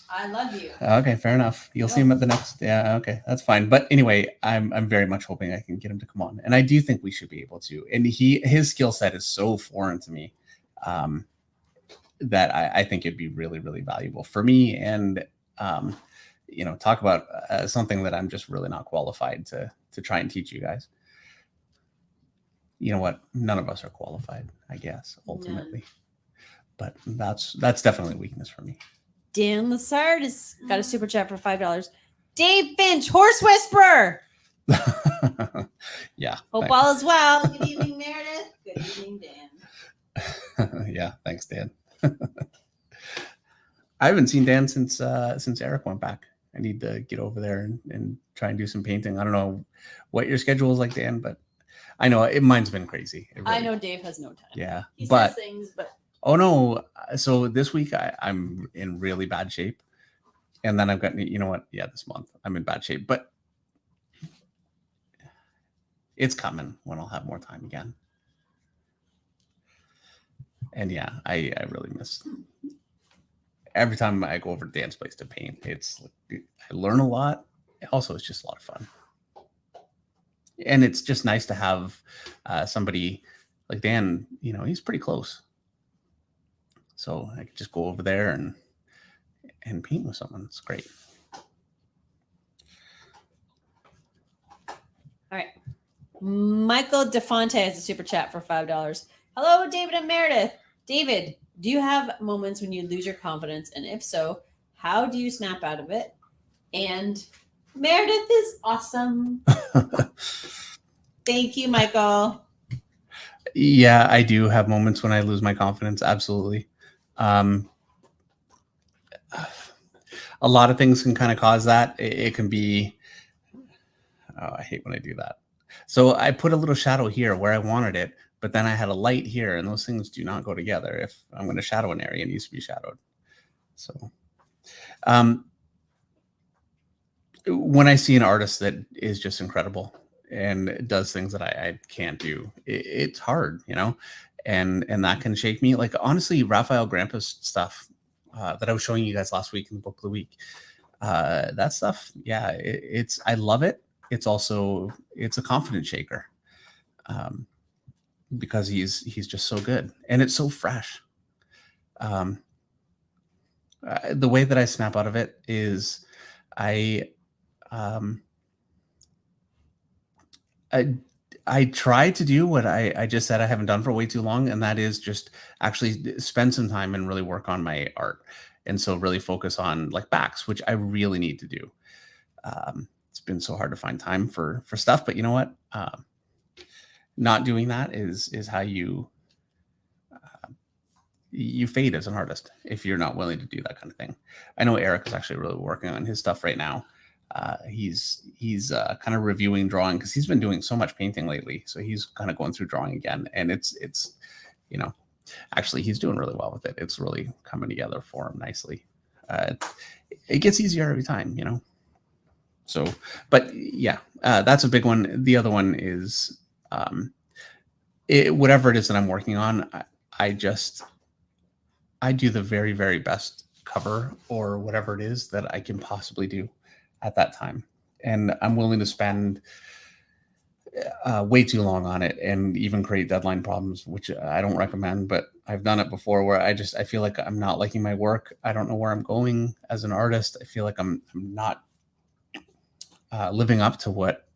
I love you. Okay, fair enough. You'll see him at the next. Yeah, okay, that's fine. But anyway, I'm very much hoping I can get him to come on, and I do think we should be able to. And his skill set is so foreign to me that I think it'd be really, really valuable for me. And talk about something that I'm just really not qualified to try and teach you guys. You know what? None of us are qualified, I guess, ultimately. But that's definitely a weakness for me. Dan Lassard has got a super chat for $5. Dave Finch, horse whisperer. Yeah. Hope all is well. Good evening, Meredith. Good evening, Dan. Yeah. Thanks, Dan. I haven't seen Dan since Eric went back I need to get over there and try and do some painting. I don't know what your schedule is like, Dan, but I know mine's been crazy. I know Dave has no time. Yeah, he says things, but oh no. So this week I'm in really bad shape, and then I've got, you know what? Yeah, this month I'm in bad shape, but it's coming when I'll have more time again. And yeah, I really miss every time I go over to Dan's place to paint. I learn a lot. Also, it's just a lot of fun. And it's just nice to have somebody like Dan, you know, he's pretty close. So I could just go over there and paint with someone. It's great. All right. Michael DeFonte has a super chat for $5. Hello, David and Meredith. David, do you have moments when you lose your confidence? And if so, how do you snap out of it? And Meredith is awesome. Thank you, Michael. Yeah, I do have moments when I lose my confidence. Absolutely. A lot of things can kind of cause that. It can be, oh, I hate when I do that. So I put a little shadow here where I wanted it, but then I had a light here, and those things do not go together. If I'm going to shadow an area, it needs to be shadowed. So when I see an artist that is just incredible and does things that I can't do, it's hard, you know, and that can shake me. Like, honestly, Raphael Grampa's stuff that I was showing you guys last week in the book of the week, that stuff, yeah, I love it. It's a confidence shaker. Because he's just so good, and it's so fresh. The way that I snap out of it is I try to do what I just said I haven't done for way too long, and that is just actually spend some time and really work on my art. And so really focus on like backs, which I really need to do. It's been so hard to find time for stuff, but you know what? Not doing that is how you fade as an artist if you're not willing to do that kind of thing. I know Eric is actually really working on his stuff right now. He's kind of reviewing drawing because he's been doing so much painting lately. So he's kind of going through drawing again, and it's you know, actually he's doing really well with it. It's really coming together for him nicely. It gets easier every time, you know. So, but yeah, that's a big one. The other one is whatever it is that I'm working on, I do the very, very best cover or whatever it is that I can possibly do at that time. And I'm willing to spend way too long on it and even create deadline problems, which I don't recommend, but I've done it before where I feel like I'm not liking my work. I don't know where I'm going as an artist. I feel like I'm not living up to what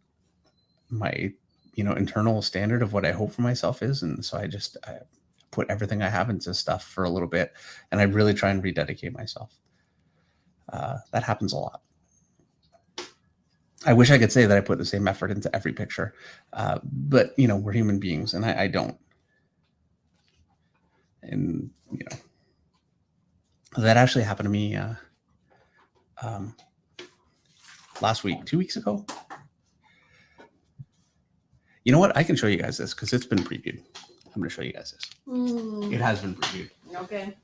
my, you know, internal standard of what I hope for myself is. And so I put everything I have into stuff for a little bit, and I really try and rededicate myself. That happens a lot. I wish I could say that I put the same effort into every picture, but you know, we're human beings, and I don't. And you know, that actually happened to me last week, 2 weeks ago. You know what? I can show you guys this because it's been previewed. I'm going to show you guys this. It has been previewed. Okay.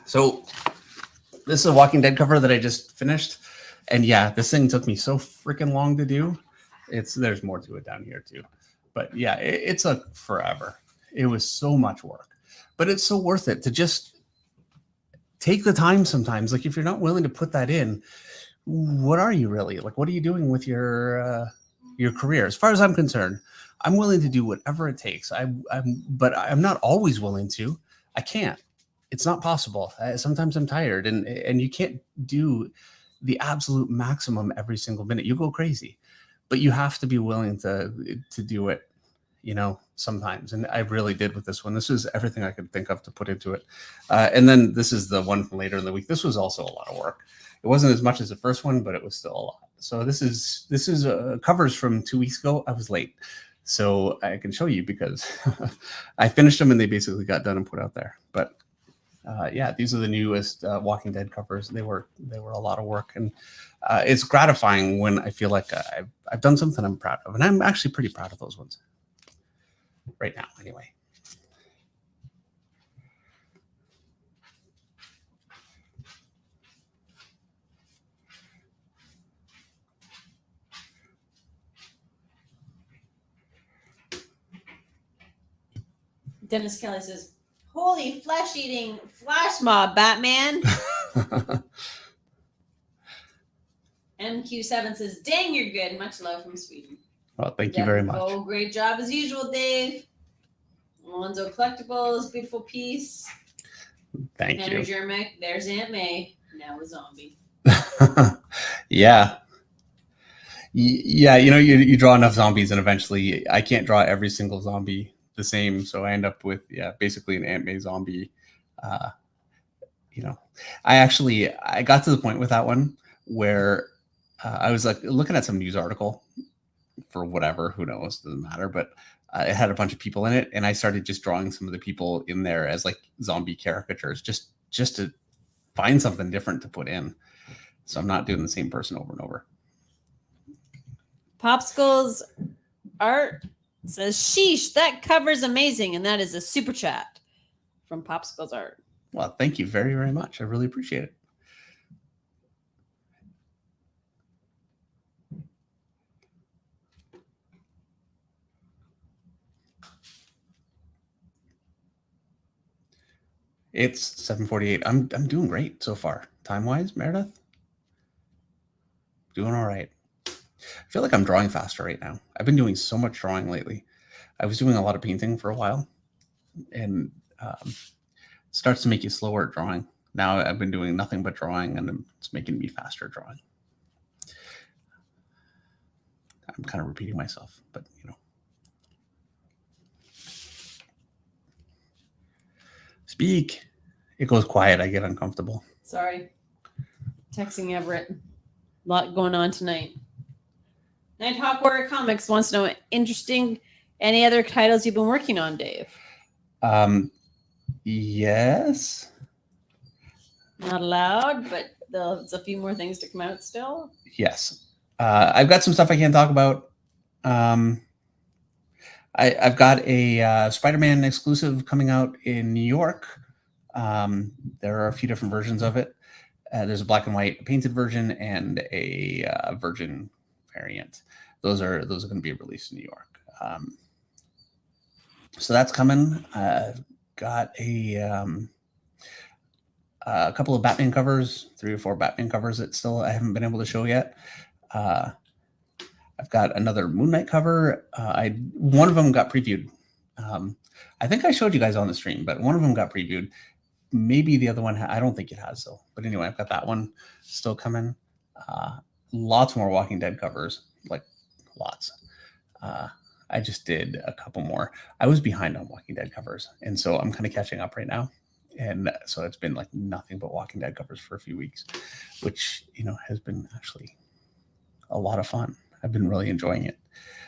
So this is a Walking Dead cover that I just finished. And yeah, this thing took me so freaking long to do. There's more to it down here too. But yeah, it's a forever. It was so much work. But it's so worth it to just take the time sometimes. Like, if you're not willing to put that in, what are you really? Like, what are you doing with your career? As far as I'm concerned, I'm willing to do whatever it takes. But I'm not always willing to. I can't. It's not possible. Sometimes I'm tired, and you can't do the absolute maximum every single minute. You go crazy. But you have to be willing to do it, you know, sometimes. And I really did with this one. This is everything I could think of to put into it. And then this is the one from later in the week. This was also a lot of work. It wasn't as much as the first one, but it was still a lot. So this is covers from 2 weeks ago. I was late. so I can show you because I finished them and they basically got done and put out there. But yeah, these are the newest Walking Dead covers. They were a lot of work, and it's gratifying when I feel like I've done something I'm proud of, and I'm actually pretty proud of those ones right now. Anyway. Dennis Kelly says, "Holy flesh-eating flash mob, Batman." MQ7 says, "Dang, you're good. Much love from Sweden." Well, thank you very much. Oh, great job as usual, Dave. Alonzo Collectibles, beautiful piece. Thank Henry you. Jermick, there's Aunt May, now a zombie. Yeah. Yeah, you draw enough zombies, and eventually I can't draw every single zombie the same, so I end up with basically an Aunt May zombie. I got to the point with that one where I was like looking at some news article for whatever, who knows, doesn't matter, but it had a bunch of people in it, and I started just drawing some of the people in there as like zombie caricatures, just to find something different to put in, so I'm not doing the same person over and over. Popsicles art says, "Sheesh, that cover's amazing," and that is a super chat from Popsicles art. Well, thank you very, very much. I really appreciate it. It's 7:48. I'm doing great so far. Time-wise, Meredith? Doing all right. I feel like I'm drawing faster right now. I've been doing so much drawing lately. I was doing a lot of painting for a while, and it starts to make you slower at drawing. Now I've been doing nothing but drawing, and it's making me faster drawing. I'm kind of repeating myself, but Speak. It goes quiet. I get uncomfortable. Sorry. Texting Everett. A lot going on tonight. Nighthawk Warrior Comics wants to know, interesting, any other titles you've been working on, Dave? Yes. Not allowed, but there's a few more things to come out still. Yes. I've got some stuff I can't talk about. I've got a Spider-Man exclusive coming out in New York. There are a few different versions of it. There's a black and white painted version and a virgin variant. Those are going to be released in New York. So that's coming. Got a couple of Batman covers, 3 or 4 Batman covers that still I haven't been able to show yet. I've got another Moon Knight cover. One of them got previewed. I think I showed you guys on the stream, but one of them got previewed. Maybe the other one, I don't think it has though. But anyway, I've got that one still coming. Lots more Walking Dead covers, like lots. I just did a couple more. I was behind on Walking Dead covers, and so I'm kind of catching up right now. And so it's been like nothing but Walking Dead covers for a few weeks, which has been actually a lot of fun. I've been really enjoying it.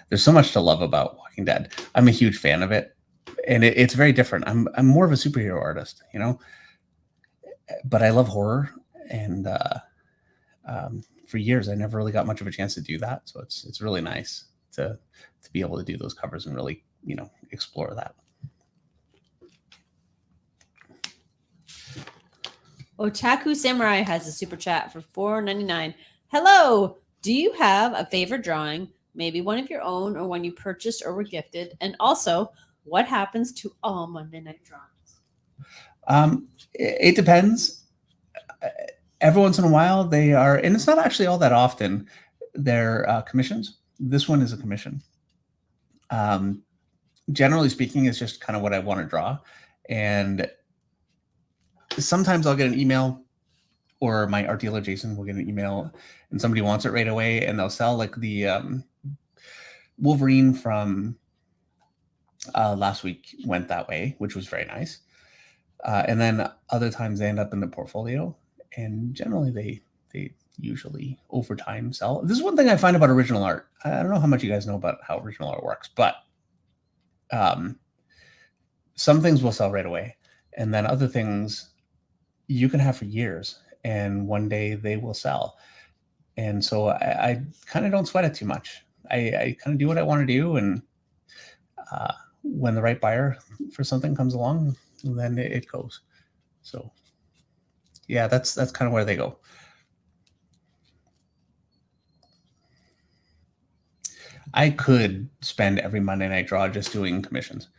There's so much to love about Walking Dead. I'm a huge fan of it, and it's very different. I'm more of a superhero artist, but I love horror, and for years I never really got much of a chance to do that. So it's really nice to be able to do those covers and really explore that. Otaku Samurai has a super chat for $4.99. Hello. Do you have a favorite drawing, maybe one of your own or one you purchased or were gifted? And also, what happens to all Monday night drawings? It depends. Every once in a while they are, and it's not actually all that often, they're commissions. This one is a commission. Generally speaking, it's just kind of what I want to draw. And sometimes I'll get an email, or my art dealer, Jason, will get an email and somebody wants it right away, and they'll sell like the Wolverine from last week went that way, which was very nice. And then other times they end up in the portfolio, and generally they usually over time sell. This is one thing I find about original art. I don't know how much you guys know about how original art works, but some things will sell right away, and then other things you can have for years, and one day they will sell. And so I kind of don't sweat it too much. I kind of do what I want to do, and when the right buyer for something comes along, then it goes. So yeah, that's kind of where they go. I could spend every Monday night draw just doing commissions,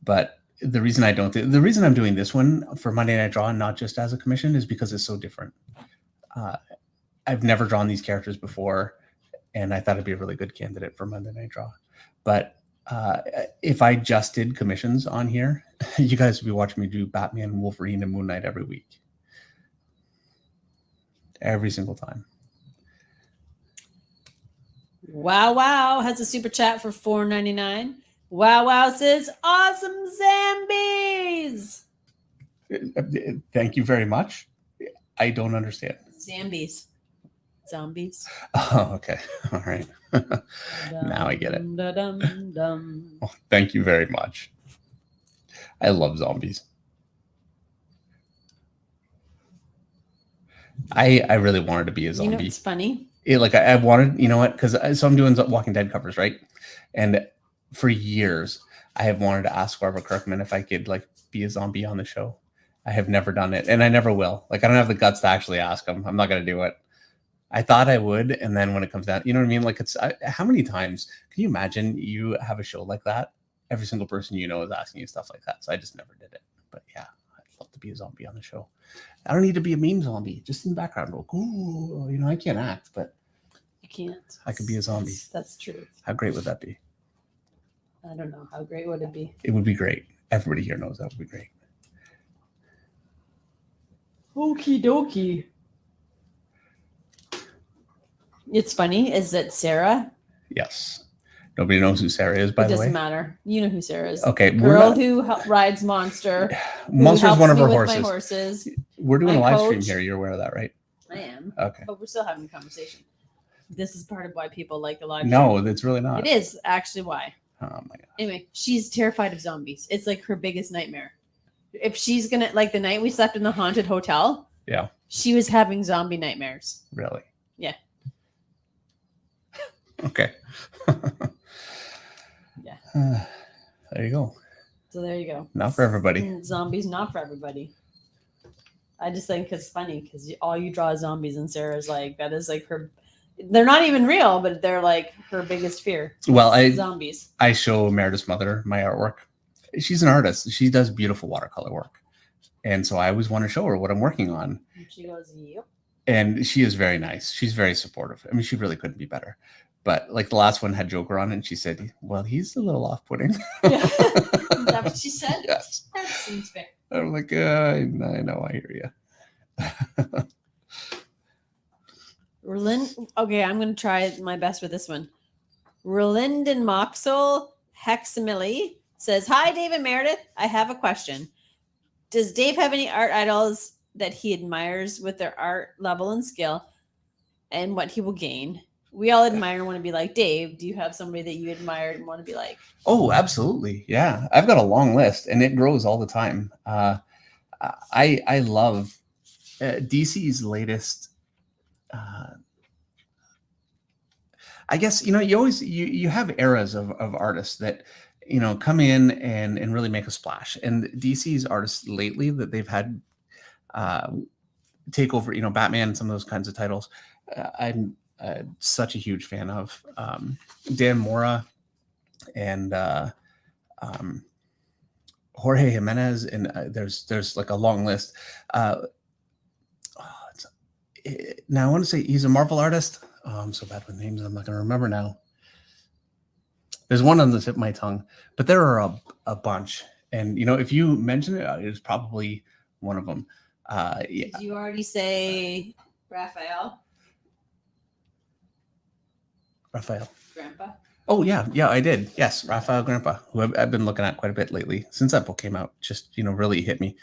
but the reason I don't, the reason I'm doing this one for Monday night draw, not just as a commission, is because it's so different. I've never drawn these characters before, and I thought it'd be a really good candidate for Monday night draw. But if I just did commissions on here, you guys would be watching me do Batman, Wolverine, and Moon Knight every week. Every single time. Wow has a super chat for $4.99. Wow says, awesome Zambies. Thank you very much. I don't understand. Zombies. Oh, okay. All right. Now I get it. Oh, thank you very much. I love zombies. I really wanted to be a zombie. You know what's funny? I wanted, you know what? Because so I'm doing Walking Dead covers, right? And for years, I have wanted to ask Barbara Kirkman if I could be a zombie on the show. I have never done it, and I never will. I don't have the guts to actually ask him. I'm not going to do it. I thought I would, and then when it comes down, you know what I mean? How many times can you imagine you have a show like that? Every single person you know is asking you stuff like that. So I just never did it. But yeah, I'd love to be a zombie on the show. I don't need to be a meme zombie, just in the background. Ooh, I can't act, but you can't. I could be a zombie. That's true. How great would that be? I don't know. How great would it be? It would be great. Everybody here knows that would be great. Okie dokie. It's funny, is that Sarah? Yes. Nobody knows who Sarah is, by the way. It doesn't matter. You know who Sarah is. Okay. Girl who rides Monster. Monster is one of her horses. horses. We're doing a live stream here. You're aware of that, right? I am. Okay. But we're still having a conversation. This is part of why people like the live stream. No, that's really not. It is actually why. Oh my god. Anyway, she's terrified of zombies. It's like her biggest nightmare. If she's gonna, the night we slept in the haunted hotel, yeah, she was having zombie nightmares. Really? Yeah. Okay. Yeah. There you go. So there you go. Not for everybody. Zombies, not for everybody. I just think it's funny because all you draw is zombies, and Sarah's that is her. They're not even real, but they're her biggest fear. Well, zombies. I show Meredith's mother my artwork. She's an artist. She does beautiful watercolor work, and so I always want to show her what I'm working on. And she goes, "Yep." And she is very nice. She's very supportive. I mean, she really couldn't be better. But the last one had Joker on it, and she said, "Well, he's a little off-putting." Yeah. Is that what she said? Yes. That seems fair. I'm like, I know, I hear you. Okay, I'm going to try my best with this one. Rolindan Moxel Hexamilli says, "Hi, Dave and Meredith. I have a question. Does Dave have any art idols that he admires with their art level and skill and what he will gain? We all admire and want to be like Dave. Do you have somebody that you admire and want to be like?" Oh, absolutely. Yeah. I've got a long list, and it grows all the time. I love DC's latest. I guess, you have eras of artists that, come in and really make a splash. And DC's artists lately that they've had take over, Batman, some of those kinds of titles. I'm such a huge fan of Dan Mora and Jorge Jimenez. And there's a long list. Now I want to say he's a Marvel artist. Oh, I'm so bad with names. I'm not going to remember now. There's one on the tip of my tongue, but there are a bunch. And, if you mention it, it's probably one of them. Yeah. Did you already say Raphael? Grandpa? Oh, yeah. Yeah, I did. Yes, Raphael Grandpa, who I've been looking at quite a bit lately since that book came out. Just, really hit me.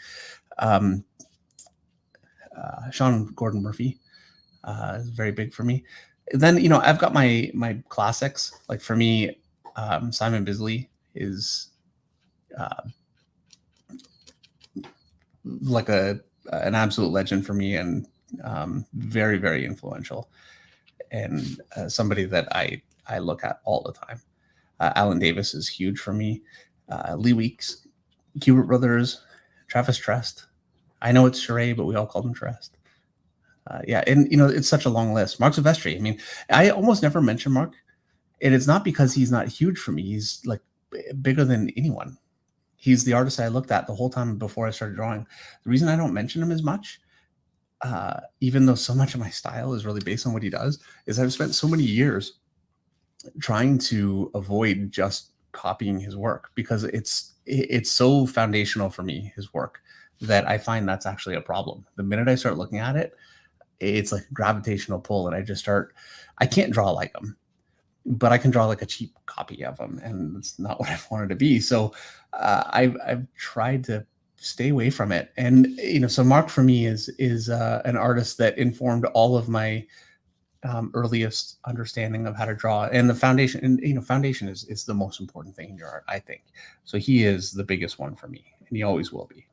Sean Gordon Murphy is very big for me. Then, I've got my classics. For me, Simon Bisley is like an absolute legend for me, and very, very influential, and somebody that I look at all the time. Alan Davis is huge for me. Lee Weeks, Hubert Brothers, Travis Trest. I know it's Sheree, but we all called him Trest. Yeah, and it's such a long list. Mark Silvestri. I mean, I almost never mention Mark, and it's not because he's not huge for me. He's like bigger than anyone. He's the artist I looked at the whole time before I started drawing. The reason I don't mention him as much, even though so much of my style is really based on what he does, is I've spent so many years trying to avoid just copying his work, because it's so foundational for me, his work, that I find that's actually a problem. The minute I start looking at it, it's like a gravitational pull, and I can't draw like him, but I can draw like a cheap copy of him, and it's not what I wanted to be. So I've tried to stay away from it. And so Mark for me is an artist that informed all of my earliest understanding of how to draw, and the foundation. And foundation is the most important thing in your art, I think. So he is the biggest one for me, and he always will be.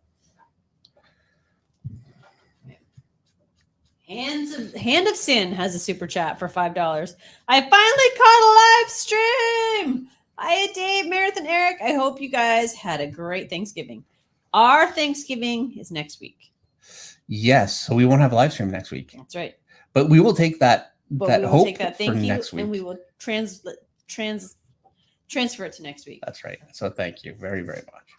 Hand of Sin has a super chat for $5. I finally caught a live stream. Hi, Dave, Meredith, and Eric. I hope you guys had a great Thanksgiving. Our Thanksgiving is next week. Yes, so we won't have a live stream next week. That's right. But we will take that. Thank you, and we will transfer it to next week. That's right. So thank you very, very much.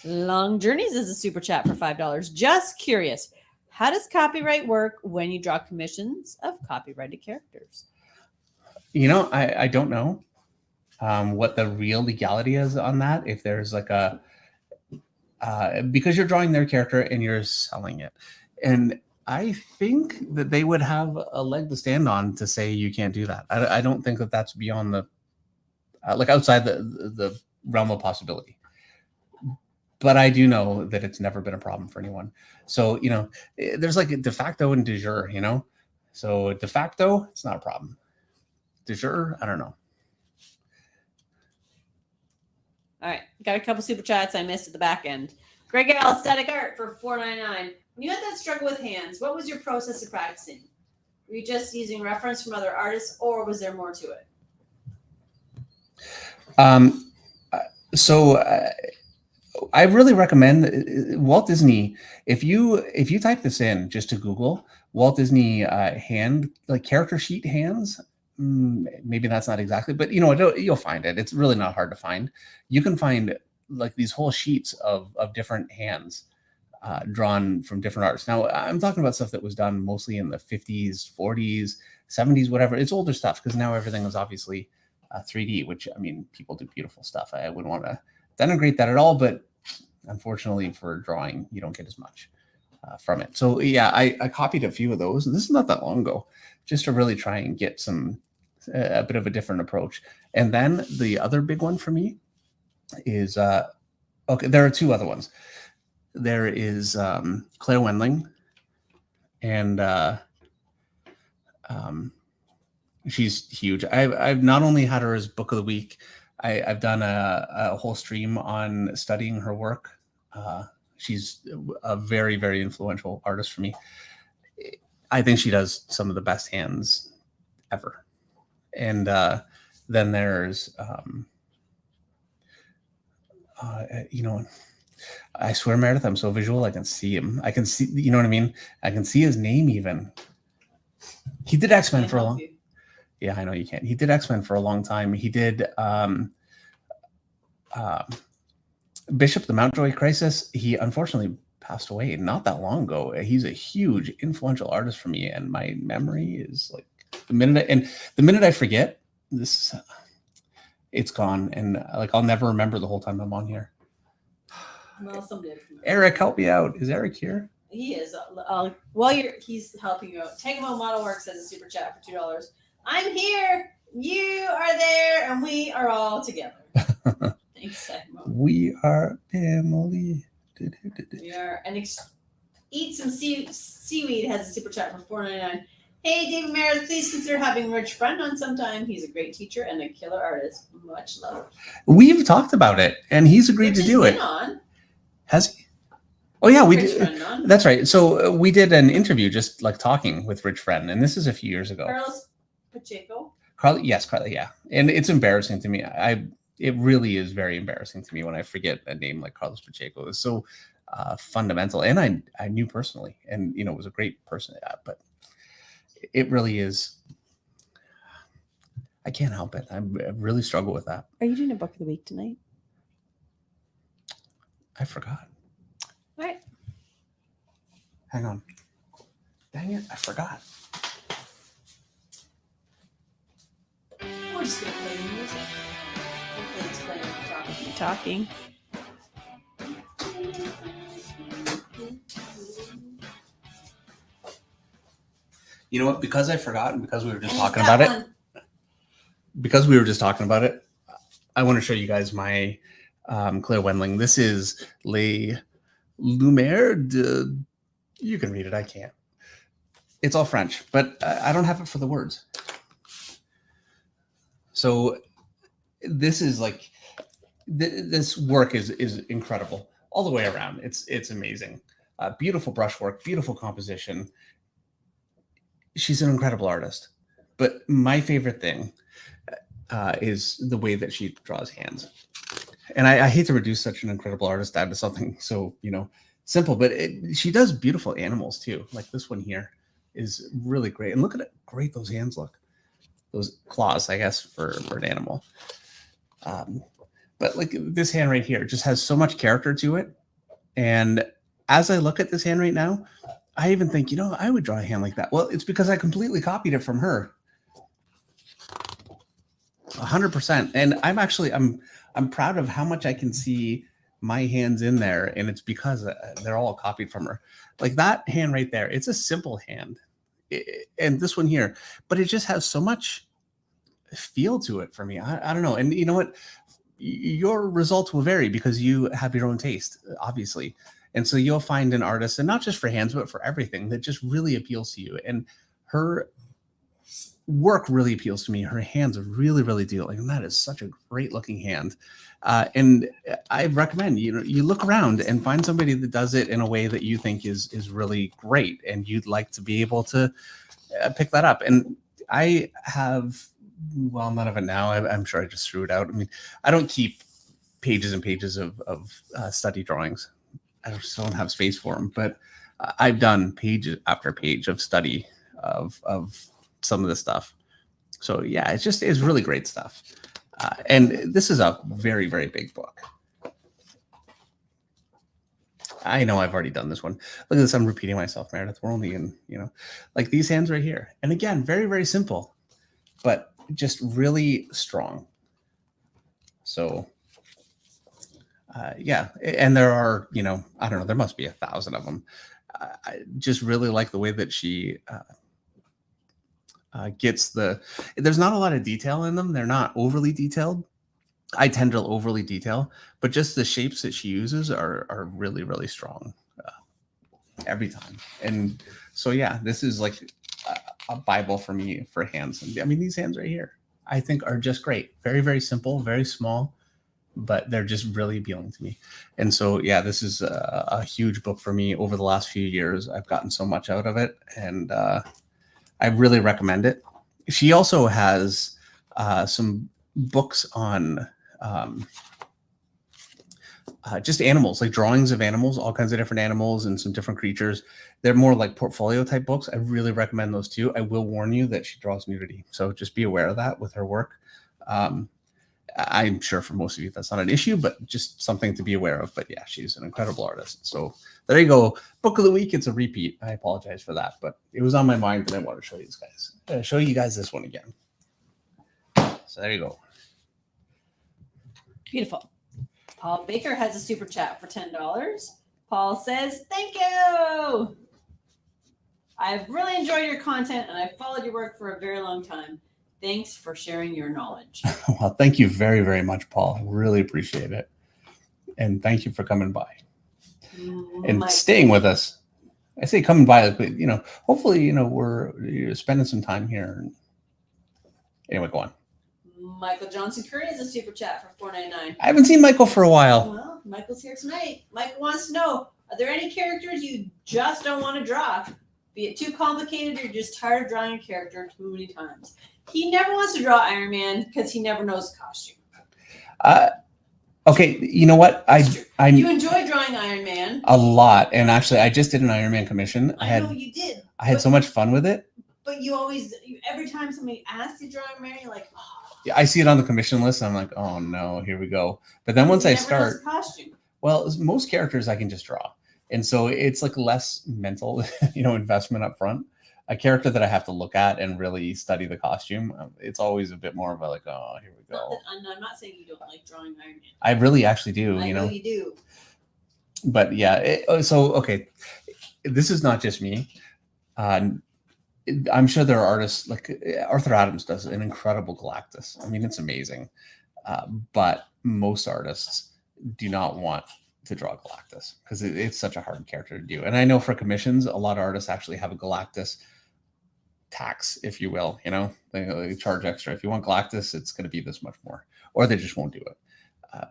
Long Journeys is a super chat for $5. Just curious, how does copyright work when you draw commissions of copyrighted characters? I don't know what the real legality is on that. If there's like because you're drawing their character and you're selling it, and I think that they would have a leg to stand on to say you can't do that. I don't think that that's beyond the outside the realm of possibility. But I do know that it's never been a problem for anyone. So there's like a de facto and de jure. So de facto, it's not a problem. De jure, I don't know. All right, got a couple super chats I missed at the back end. Greg L, Static Art for $4.99. When you had that struggle with hands, what was your process of practicing? Were you just using reference from other artists, or was there more to it? I really recommend Walt Disney. If you type this in just to Google Walt Disney character sheet hands, maybe that's not exactly, but you'll find it. It's really not hard to find. You can find like these whole sheets of different hands drawn from different artists. Now I'm talking about stuff that was done mostly in the 50s, 40s, 70s, whatever. It's older stuff, because now everything is obviously 3D, which, I mean, people do beautiful stuff. I wouldn't want to denigrate that at all, but unfortunately for drawing, you don't get as much from it. So yeah, I copied a few of those, and this is not that long ago, just to really try and get a bit of a different approach. And then the other big one for me is there are two other ones. There is Claire Wendling, and she's huge. I've not only had her as book of the week, I've done a whole stream on studying her work. She's a very, very influential artist for me. I think she does some of the best hands ever. And then there's, I swear, Meredith, I'm so visual. I can see him. I can see, you know what I mean? I can see his name even. He did X-Men for a long. Yeah, I know you can't. He did X-Men for a long time. He did Bishop, the Mountjoy Crisis. He unfortunately passed away not that long ago. He's a huge, influential artist for me, and my memory is like the minute I forget this, it's gone, and like I'll never remember the whole time I'm on here. Well, someday. Eric, help me out. Is Eric here? He is. He's helping you out. Tegamo Model Works has a super chat for $2. I'm here. You are there, and we are all together. Thanks, Tegamo. We are family. We are. And Eat Some Seaweed has a super chat for $4.99. Hey, David Meredith, please consider having Rich Friend on sometime. He's a great teacher and a killer artist. Much love. We've talked about it, and he's agreed Rich to has do been it. on. Has he? Oh yeah, we Rich did. Friend on. That's right. So we did an interview just like talking with Rich Friend, and this is a few years ago. Carlos Pacheco. Carly, yes, Carly, yeah. And it's embarrassing to me. It really is very embarrassing to me when I forget a name like Carlos Pacheco. It's so fundamental, and I knew personally, and you know, was a great person at that, but it really is. I can't help it. I really struggle with that. Are you doing a book of the week tonight? I forgot. All right. Hang on. Dang it, I forgot. We're just going to play the music. Hopefully it's playing Talking. You know what? Because I forgot, and because we were just And talking it's got about it, because we were just talking about it, I want to show you guys my Claire Wendling. This is Les Lumières de... You can read it. I can't. It's all French, but I don't have it for the words. So this is like, this work is incredible all the way around. It's amazing. Beautiful brushwork, beautiful composition. She's an incredible artist. But my favorite thing is the way that she draws hands. And I hate to reduce such an incredible artist down to something so, you know, simple, but she does beautiful animals too. Like this one here is really great. And look at it, great those hands look. Those claws, I guess, for an animal. But like this hand right here just has so much character to it. And as I look at this hand right now, I even think, you know, I would draw a hand like that. Well, it's because I completely copied it from her. 100%. And I'm proud of how much I can see my hands in there. And it's because they're all copied from her. Like that hand right there, it's a simple hand. And this one here, but it just has so much feel to it for me. I don't know. And you know what? Your results will vary because you have your own taste, obviously. And so you'll find an artist, and not just for hands, but for everything that just really appeals to you. And her work really appeals to me. Her hands really, really do. Like, and that is such a great looking hand. And I recommend, you know, you look around and find somebody that does it in a way that you think is really great. And you'd like to be able to pick that up. And I have, well, none of it now. I'm sure I just threw it out. I mean, I don't keep pages and pages of study drawings. I just don't have space for them, but I've done page after page of study of some of this stuff. So yeah, it's really great stuff. And this is a very, very big book. I know I've already done this one. Look at this. I'm repeating myself, Meredith. We're only in, you know, like these hands right here. And again, very, very simple, but just really strong. So yeah. And there are, you know, I don't know, there must be 1,000 of them. I just really like the way that she gets there's not a lot of detail in them. They're not overly detailed. I tend to overly detail, but just the shapes that she uses are really, really strong every time. And so, yeah, this is like a Bible for me for hands. And I mean, these hands right here, I think are just great. Very, very simple, very small, but they're just really appealing to me. And so, yeah, this is a huge book for me over the last few years. I've gotten so much out of it, and I really recommend it. She also has some books on just animals, like drawings of animals, all kinds of different animals and some different creatures. They're more like portfolio type books. I really recommend those too. I will warn you that she draws nudity, so just be aware of that with her work. I'm sure for most of you that's not an issue, but just something to be aware of. But yeah, she's an incredible artist. So there you go. Book of the week. It's a repeat. I apologize for that, but it was on my mind and I want to show you guys. Show you guys this one again. So there you go. Beautiful. Paul Baker has a super chat for $10. Paul says, thank you. I've really enjoyed your content and I've followed your work for a very long time. Thanks for sharing your knowledge. Well, thank you very, very much, Paul. I really appreciate it. And thank you for coming by and staying with us. I say coming by, but hopefully, we're spending some time here. Anyway, go on. Michael Johnson Curry is a super chat for $4.99. I haven't seen Michael for a while. Well, Michael's here tonight. Michael wants to know, are there any characters you just don't want to draw? Be it too complicated or you're just tired of drawing a character too many times. He never wants to draw Iron Man because he never knows the costume. Okay, you know what? You enjoy drawing Iron Man a lot, and actually, I just did an Iron Man commission. I know you did. I had so much fun with it. But every time somebody asks you to draw Iron Man, you're like, oh. I see it on the commission list, and I'm like, oh no, here we go. But then once I start, well, most characters I can just draw, and so it's like less mental, investment up front. A character that I have to look at and really study the costume, it's always a bit more of a like, oh, here we go. I'm not saying you don't like drawing Iron Man. I really actually do. I know you do. But yeah, okay, this is not just me. I'm sure there are artists like Arthur Adams does an incredible Galactus. I mean, it's amazing. But most artists do not want to draw Galactus because it's such a hard character to do. And I know for commissions, a lot of artists actually have a Galactus tax, if you will. They charge extra. If you want Galactus, it's going to be this much more, or they just won't do it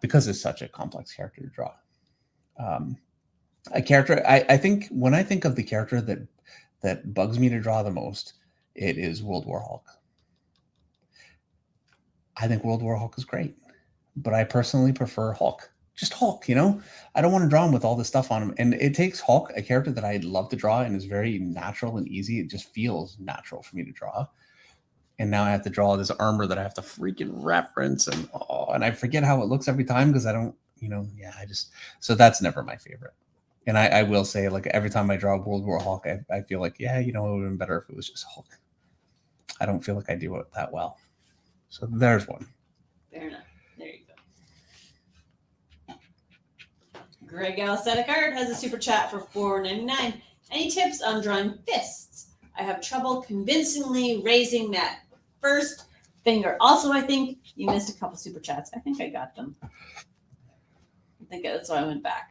because it's such a complex character to draw. A character, I think when I think of the character that bugs me to draw the most, it is World War Hulk. I think World War Hulk is great, but I personally prefer Hulk. Just Hulk, I don't want to draw him with all this stuff on him. And it takes Hulk, a character that I love to draw and is very natural and easy. It just feels natural for me to draw. And now I have to draw this armor that I have to freaking reference. And I forget how it looks every time because I don't, so that's never my favorite. And I will say, like, every time I draw World War Hulk, I feel like, it would have been better if it was just Hulk. I don't feel like I do it that well. So there's one. Fair enough. There you go. Greg Alcetic Art has a super chat for $4.99. Any tips on drawing fists? I have trouble convincingly raising that first finger. Also, I think you missed a couple super chats. I think I got them. I think that's why I went back.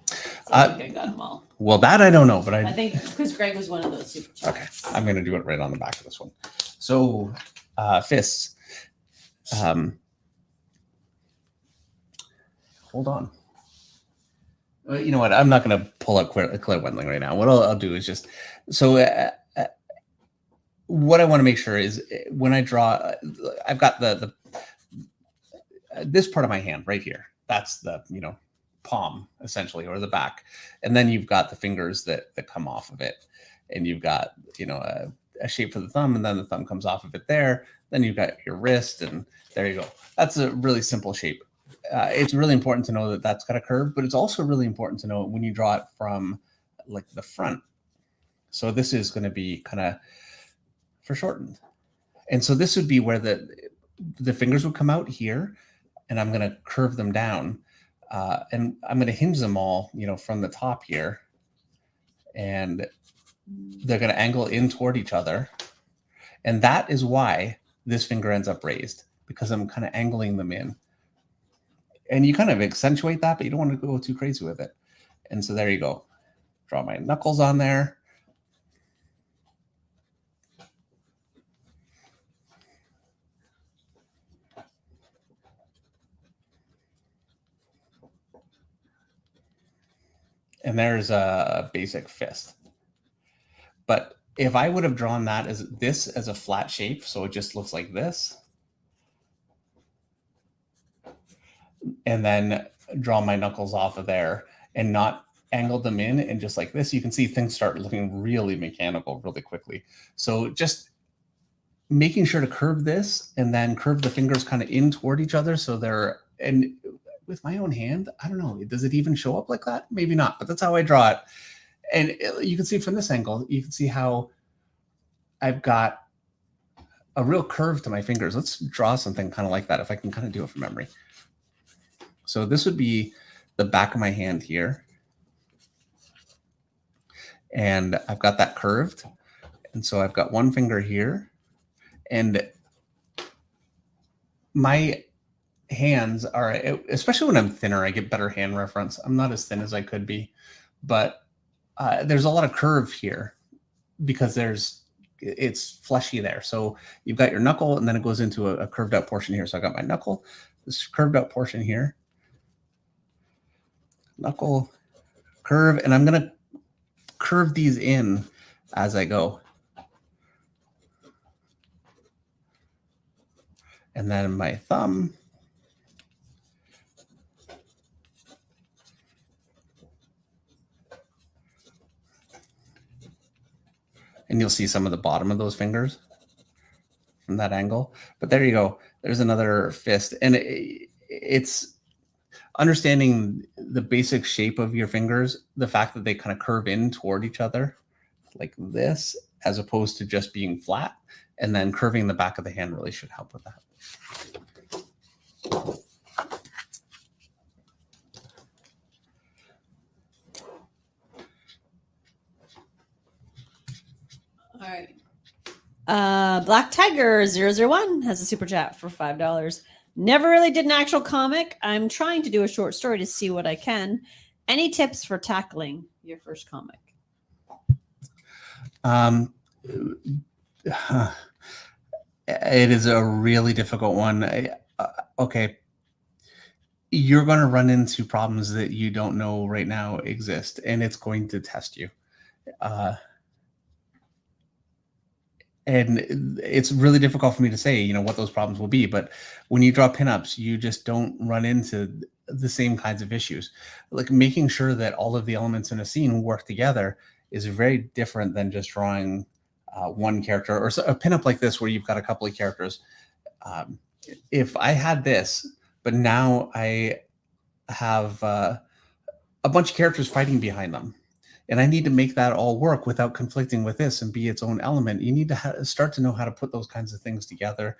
So I think I got them all. Well, that I don't know, but I think because Greg was one of those super chats. Okay, I'm going to do it right on the back of this one. So, fists. Hold on. You know what? I'm not going to pull up Claire Wendling right now. What I'll do is just what I want to make sure is when I draw, I've got the this part of my hand right here. That's the palm essentially, or the back, and then you've got the fingers that come off of it, and you've got a shape for the thumb, and then the thumb comes off of it there. Then you've got your wrist, and there you go. That's a really simple shape. It's really important to know that that's got a curve, but it's also really important to know when you draw it from like the front. So this is going to be kind of foreshortened, and so this would be where the fingers would come out here, and I'm going to curve them down. And I'm going to hinge them all, from the top here, and they're going to angle in toward each other. And that is why this finger ends up raised, because I'm kind of angling them in. And you kind of accentuate that, but you don't want to go too crazy with it. And so there you go. Draw my knuckles on there. And there's a basic fist. But if I would have drawn that as a flat shape, so it just looks like this, and then draw my knuckles off of there and not angle them in and just like this, you can see things start looking really mechanical really quickly. So just making sure to curve this and then curve the fingers kind of in toward each other. So and with my own hand, I don't know, does it even show up like that? Maybe not, but that's how I draw it. And you can see from this angle, you can see how I've got a real curve to my fingers. Let's draw something kind of like that, if I can kind of do it from memory. So this would be the back of my hand here. And I've got that curved. And so I've got one finger here. And my hands are, especially when I'm thinner, I get better hand reference. I'm not as thin as I could be, but there's a lot of curve here because it's fleshy there. So you've got your knuckle, and then it goes into a curved out portion here. So I got my knuckle, this curved out portion here, knuckle, curve, and I'm going to curve these in as I go. And then my thumb. And you'll see some of the bottom of those fingers from that angle. But there you go. There's another fist. And it's understanding the basic shape of your fingers, the fact that they kind of curve in toward each other like this, as opposed to just being flat. And then curving the back of the hand really should help with that. All right. Black Tiger 001 has a super chat for $5. Never really did an actual comic. I'm trying to do a short story to see what I can. Any tips for tackling your first comic? It is a really difficult one. Okay. You're going to run into problems that you don't know right now exist, and it's going to test you. And it's really difficult for me to say, what those problems will be. But when you draw pinups, you just don't run into the same kinds of issues. Like making sure that all of the elements in a scene work together is very different than just drawing one character, or a pinup like this where you've got a couple of characters. If I had this, but now I have a bunch of characters fighting behind them, and I need to make that all work without conflicting with this and be its own element. You need to start to know how to put those kinds of things together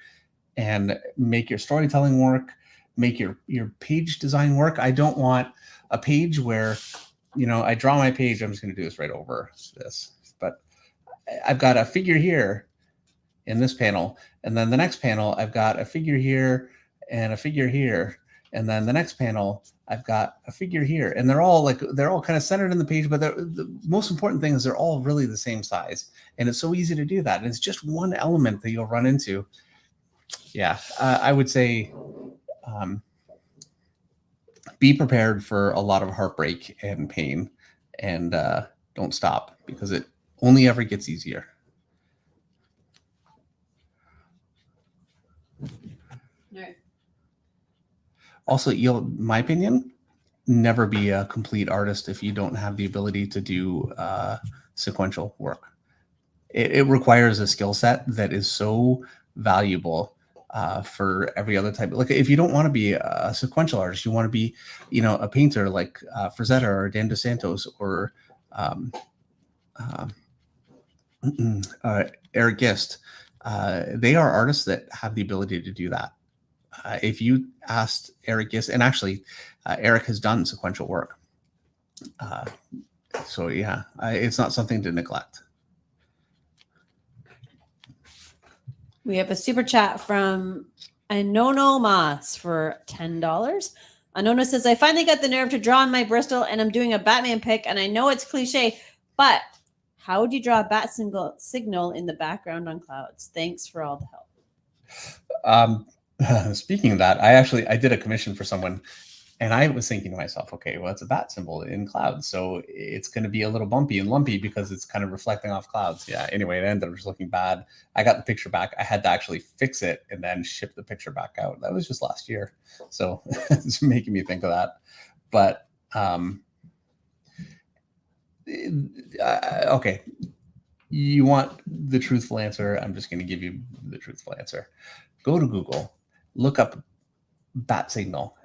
and make your storytelling work, make your page design work. I don't want a page where, I draw my page. I'm just going to do this right over this, but I've got a figure here in this panel. And then the next panel, I've got a figure here and a figure here. And then the next panel, I've got a figure here, and they're all kind of centered in the page, but the most important thing is they're all really the same size. And it's so easy to do that. And it's just one element that you'll run into. Yeah, I would say be prepared for a lot of heartbreak and pain, and don't stop, because it only ever gets easier. Right. Also, my opinion, never be a complete artist if you don't have the ability to do sequential work. It requires a skill set that is so valuable for every other type. Like if you don't want to be a sequential artist, you want to be, a painter like Frazetta or Dan DeSantos or Eric Gist. They are artists that have the ability to do that. If you asked Eric Gist, and actually Eric has done sequential work. So yeah, it's not something to neglect. We have a super chat from Anono Mas for $10. Anono says, I finally got the nerve to draw on my Bristol, and I'm doing a Batman pick, and I know it's cliche, but how would you draw a bat signal in the background on clouds? Thanks for all the help. Speaking of that, I did a commission for someone, and I was thinking to myself, okay, well, it's a bat symbol in clouds, so it's going to be a little bumpy and lumpy because it's kind of reflecting off clouds. Yeah. Anyway, it ended up just looking bad. I got the picture back. I had to actually fix it and then ship the picture back out. That was just last year, so it's making me think of that. But okay, you want the truthful answer? I'm just going to give you the truthful answer. Go to Google. Look up bat signal,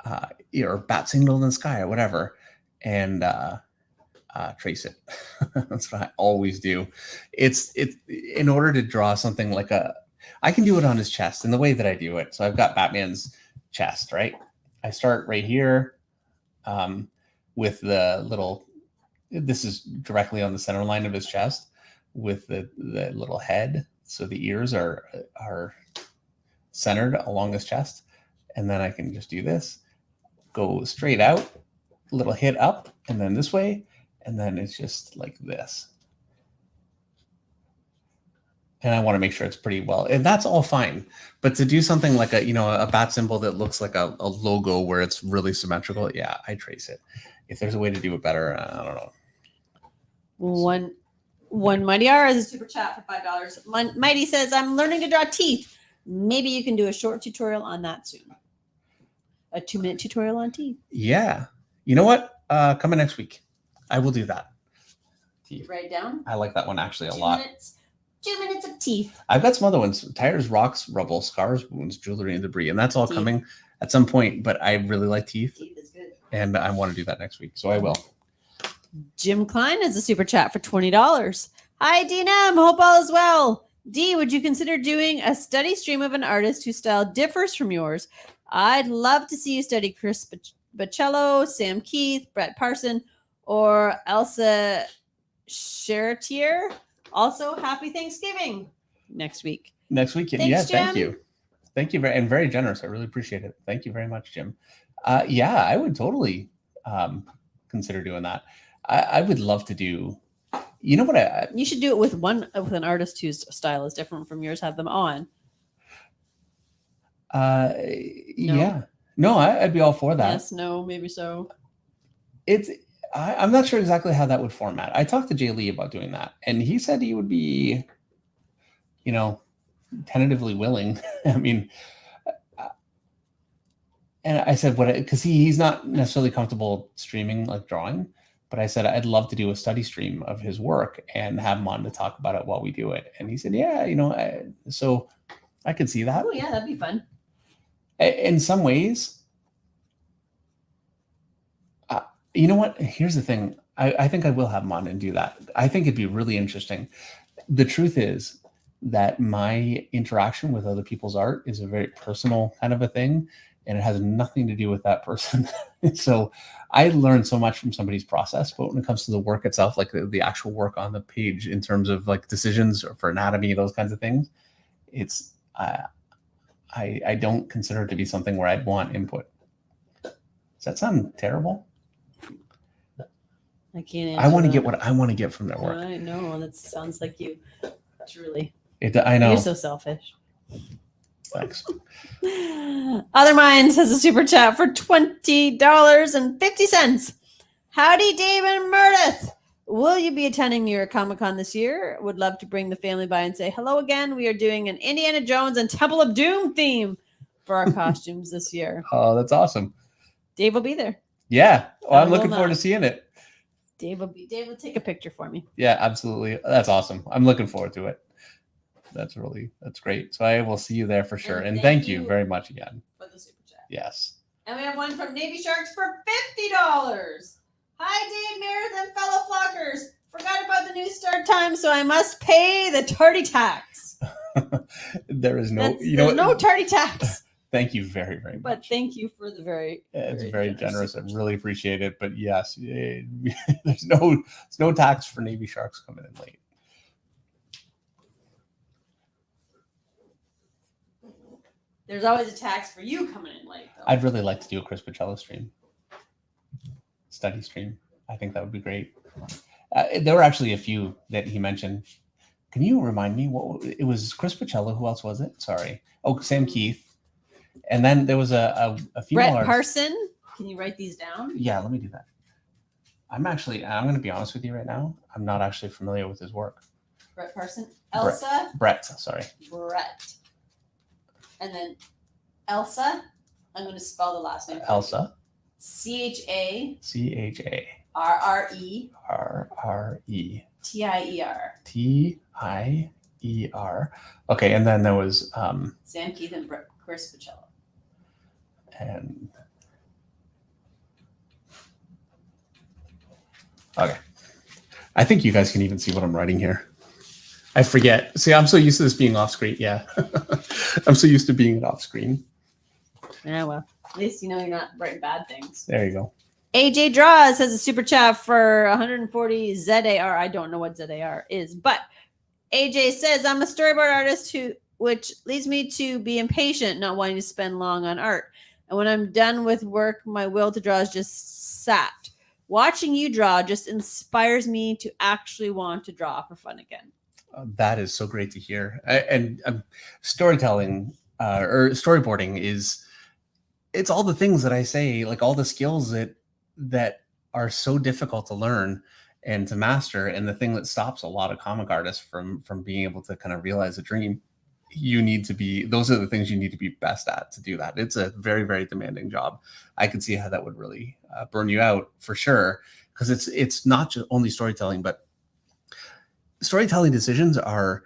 or bat signal in the sky or whatever, and trace it. That's what I always do. It's in order to draw something like I can do it on his chest in the way that I do it. So I've got Batman's chest, right? I start right here with the little, this is directly on the center line of his chest with the little head. So the ears are centered along his chest. And then I can just do this, go straight out, little hit up, and then this way. And then it's just like this. And I want to make sure it's pretty well, and that's all fine. But to do something like a bat symbol that looks like a logo where it's really symmetrical, yeah, I trace it. If there's a way to do it better, I don't know. One Mighty R is a super chat for $5. Mighty says, I'm learning to draw teeth. Maybe you can do a short tutorial on that soon. A 2-minute tutorial on teeth. Yeah. You know what? Coming next week. I will do that. Teeth. Write it down. I like that one actually a lot. 2 minutes of teeth. I've got some other ones: tires, rocks, rubble, scars, wounds, jewelry, and debris, and that's all teeth. Coming at some point. But I really like teeth. Teeth is good. And I want to do that next week, so I will. Jim Klein has a super chat for $20. Hi, D&M. Hope all is well. D, would you consider doing a study stream of an artist whose style differs from yours? I'd love to see you study Chris Baccello, Sam Keith, Brett Parson, or Elsa Charretier. Also, happy Thanksgiving next week. Next week, Thanks, yeah. Jim. Thank you. Thank you, and very generous. I really appreciate it. Thank you very much, Jim. Yeah, I would totally consider doing that. I would love to do. You know what? You should do it with an artist whose style is different from yours. Have them on. Yeah. No, I'd be all for that. Yes. No. Maybe so. I'm not sure exactly how that would format. I talked to Jay Lee about doing that, and he said he would be, tentatively willing. I mean, and I said, because he's not necessarily comfortable streaming like drawing, but I said, I'd love to do a study stream of his work and have him on to talk about it while we do it. And he said, yeah, so I could see that. Oh yeah, that'd be fun. In some ways, you know what? Here's the thing. I think I will have him on and do that. I think it'd be really interesting. The truth is that my interaction with other people's art is a very personal kind of a thing, and it has nothing to do with that person. So I learned so much from somebody's process, but when it comes to the work itself, like the actual work on the page in terms of like decisions for anatomy, those kinds of things, it's I don't consider it to be something where I'd want input. Does that sound terrible? I can't. I want to get what I want to get from their work. I know that sounds like you. Truly. I know. You're so selfish. Thanks. Other Minds has a super chat for $20.50. Howdy, Dave and Meredith. Will you be attending New York Comic Con this year? Would love to bring the family by and say hello again. We are doing an Indiana Jones and Temple of Doom theme for our costumes this year. Oh, that's awesome. Dave will be there. Yeah. Well, I'm looking forward to seeing it. Dave will take a picture for me. Yeah, absolutely. That's awesome. I'm looking forward to it. That's great. So I will see you there for sure. And thank you very much again. For the super chat. Yes. And we have one from Navy Sharks for $50. Hi, Dave, Meredith, and fellow flockers. Forgot about the new start time, so I must pay the tardy tax. There is no, no tardy tax. Thank you very, very much. But thank you for the it's very generous. I really appreciate it. But yes, there's no tax for Navy Sharks coming in late. There's always a tax for you coming in late, though. I'd really like to do a Chris Baccello stream. Study stream. I think that would be great. There were actually a few that he mentioned. Can you remind me what it was? Chris Baccello. Who else was it? Sorry. Oh, Sam Keith. And then there was a female Brett Parson. Can you write these down? Yeah, let me do that. I'm going to be honest with you right now. I'm not actually familiar with his work. Brett Parson. Elsa. Brett, sorry. Brett. And then Elsa. I'm going to spell the last name. Elsa. CHA. CHA. RRE. RRE. TIER. TIER. Okay, and then there was Sam Keith and Chris Baccello. And okay, I think you guys can even see what I'm writing here. I forget. See, I'm so used to this being off screen. Yeah, I'm so used to being off screen. Yeah, well, at least you know you're not writing bad things. There you go. AJ Draws has a super chat for 140 ZAR. I don't know what ZAR is, but AJ says, I'm a storyboard artist which leads me to be impatient, not wanting to spend long on art. And when I'm done with work, my will to draw is just sapped. Watching you draw just inspires me to actually want to draw for fun again. That is so great to hear. And storytelling or storyboarding it's all the things that I say, like all the skills that are so difficult to learn and to master. And the thing that stops a lot of comic artists from being able to kind of realize a dream, those are the things you need to be best at to do that. It's a very, very demanding job. I can see how that would really burn you out for sure. Because it's not just only storytelling, but storytelling decisions are,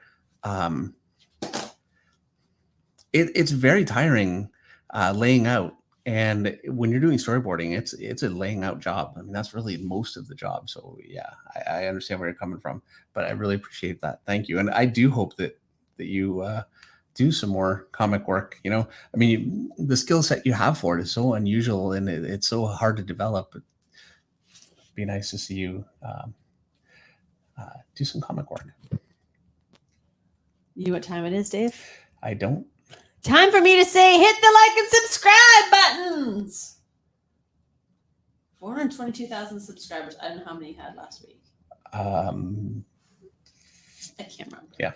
it's very tiring laying out. And when you're doing storyboarding, it's a laying out job. I mean, that's really most of the job. So yeah, I understand where you're coming from, but I really appreciate that. Thank you. And I do hope that you do some more comic work. You know, I mean, the skill set you have for it is so unusual and it's so hard to develop. It'd be nice to see you do some comic work. You know what time it is, Dave? I don't. Time for me to say hit the like and subscribe buttons. 422,000 subscribers. I don't know how many you had last week. I can't remember. Yeah.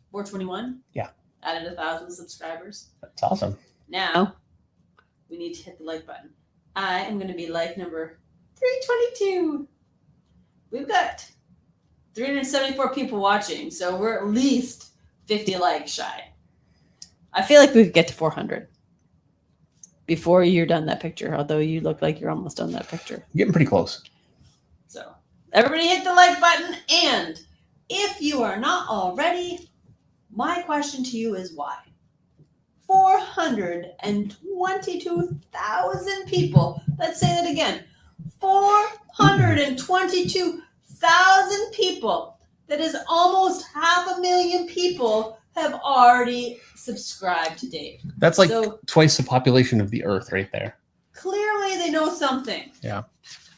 421? Yeah. Added 1,000 subscribers. That's awesome. Now, we need to hit the like button. I am going to be like number 322. We've got 374 people watching, so we're at least 50 likes shy. I feel like we could get to 400 before you're done that picture, although you look like you're almost done that picture. Getting pretty close. So everybody hit the like button. And if you are not already, my question to you is why? 422,000 people. Let's say that again. 422,000 people. That is almost 500,000 people have already subscribed to Dave. That's like twice the population of the Earth right there. Clearly they know something. Yeah.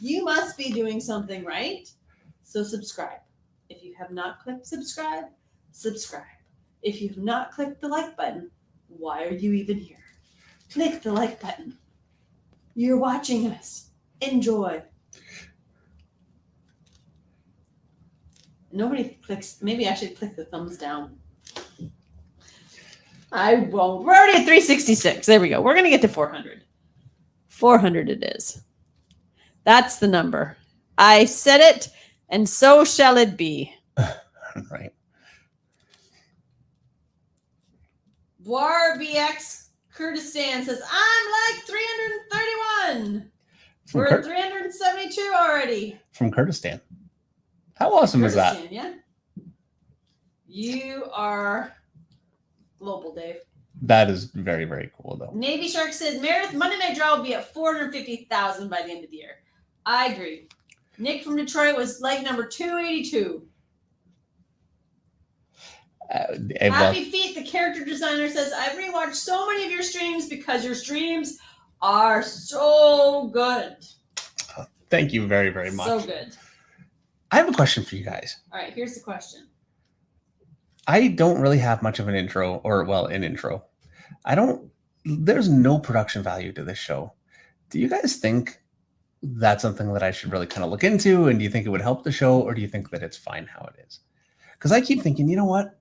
You must be doing something right. So subscribe. If you have not clicked subscribe, subscribe. If you have not clicked the like button, why are you even here? Click the like button. You're watching us. Enjoy. Nobody clicks. Maybe I should click the thumbs down. I won't. We're already at 366. There we go. We're going to get to 400. 400 it is. That's the number. I said it, and so shall it be. Right. Boar BX Kurdistan says, I'm like 331. We're at 372 already. From Kurdistan. How awesome is that? Yeah. You are global, Dave. That is very, very cool, though. Navy Shark says, Meredith, Monday Night Draw will be at 450,000 by the end of the year. I agree. Nick from Detroit was like number 282. Happy Feet, the character designer, says, I've rewatched so many of your streams because your streams are so good. Thank you very, very much. So good. I have a question for you guys. All right, here's the question. I don't really have much of an intro, an intro. There's no production value to this show. Do you guys think that's something that I should really kind of look into? And do you think it would help the show, or do you think that it's fine how it is? Because I keep thinking, you know what?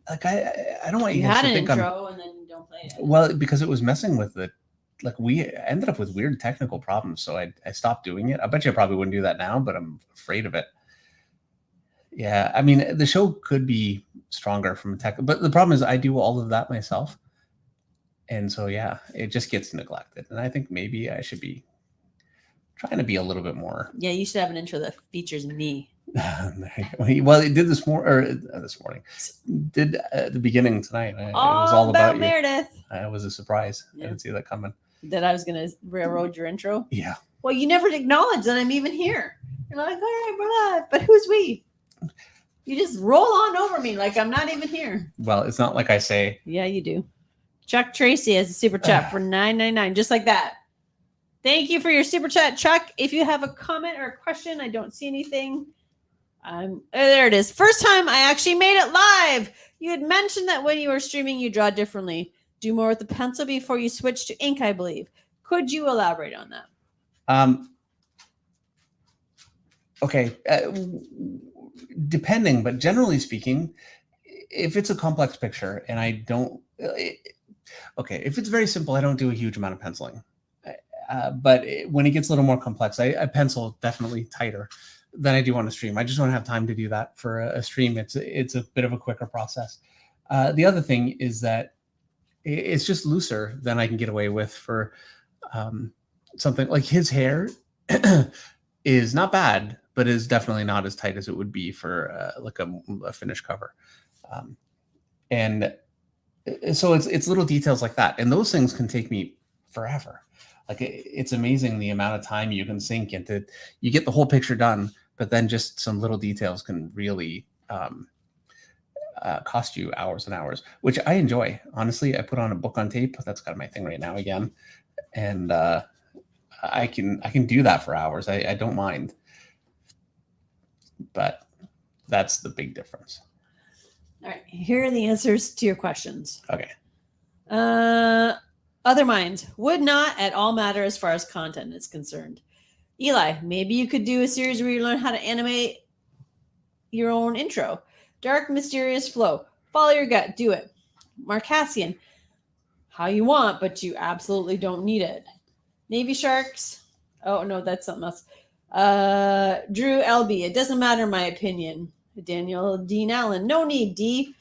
Like I don't want you guys to think I'm... You had an intro and then you don't play it. Well, because it was messing with it. Like we ended up with weird technical problems, so I stopped doing it. I bet you I probably wouldn't do that now, but I'm afraid of it. Yeah, I mean, the show could be stronger from a tech, but the problem is I do all of that myself. And so, yeah, it just gets neglected. And I think maybe I should be trying to be a little bit more. Yeah, you should have an intro that features me. Well, it did this morning. Did at the beginning tonight. It was all about you. Meredith. It was a surprise. Yeah. I didn't see that coming. That I was going to railroad your intro? Yeah. Well, you never acknowledge that I'm even here. You're like, all right, we're live. But who's we? You just roll on over me like I'm not even here. Well, it's not like I say. Yeah, you do. Chuck Tracy has a super chat for $9.99, just like that. Thank you for your super chat, Chuck. If you have a comment or a question, I don't see anything. There it is. First time I actually made it live. You had mentioned that when you were streaming, you draw differently. Do more with the pencil before you switch to ink, I believe. Could you elaborate on that? Okay, depending, but generally speaking, if it's a complex picture and I don't, okay, if it's very simple, I don't do a huge amount of penciling. But when it gets a little more complex, I pencil definitely tighter than I do on a stream. I just don't have time to do that for a stream. It's a bit of a quicker process. The other thing is that it's just looser than I can get away with for something like his hair is not bad, but is definitely not as tight as it would be for like a finished cover. And so it's little details like that. And those things can take me forever. Like it's amazing the amount of time you can sink into, you get the whole picture done, but then just some little details can really cost you hours and hours, which I enjoy. Honestly, I put on a book on tape. That's kind of my thing right now again. And I can do that for hours. I don't mind. But that's the big difference. All right. Here are the answers to your questions. Okay. Other minds would not at all matter as far as content is concerned. Eli, maybe you could do a series where you learn how to animate your own intro. Dark, mysterious flow. Follow your gut. Do it. Marcassian, how you want, but you absolutely don't need it. Navy Sharks. Oh, no, that's something else. Drew LB, it doesn't matter, my opinion. Daniel Dean Allen, no need, D.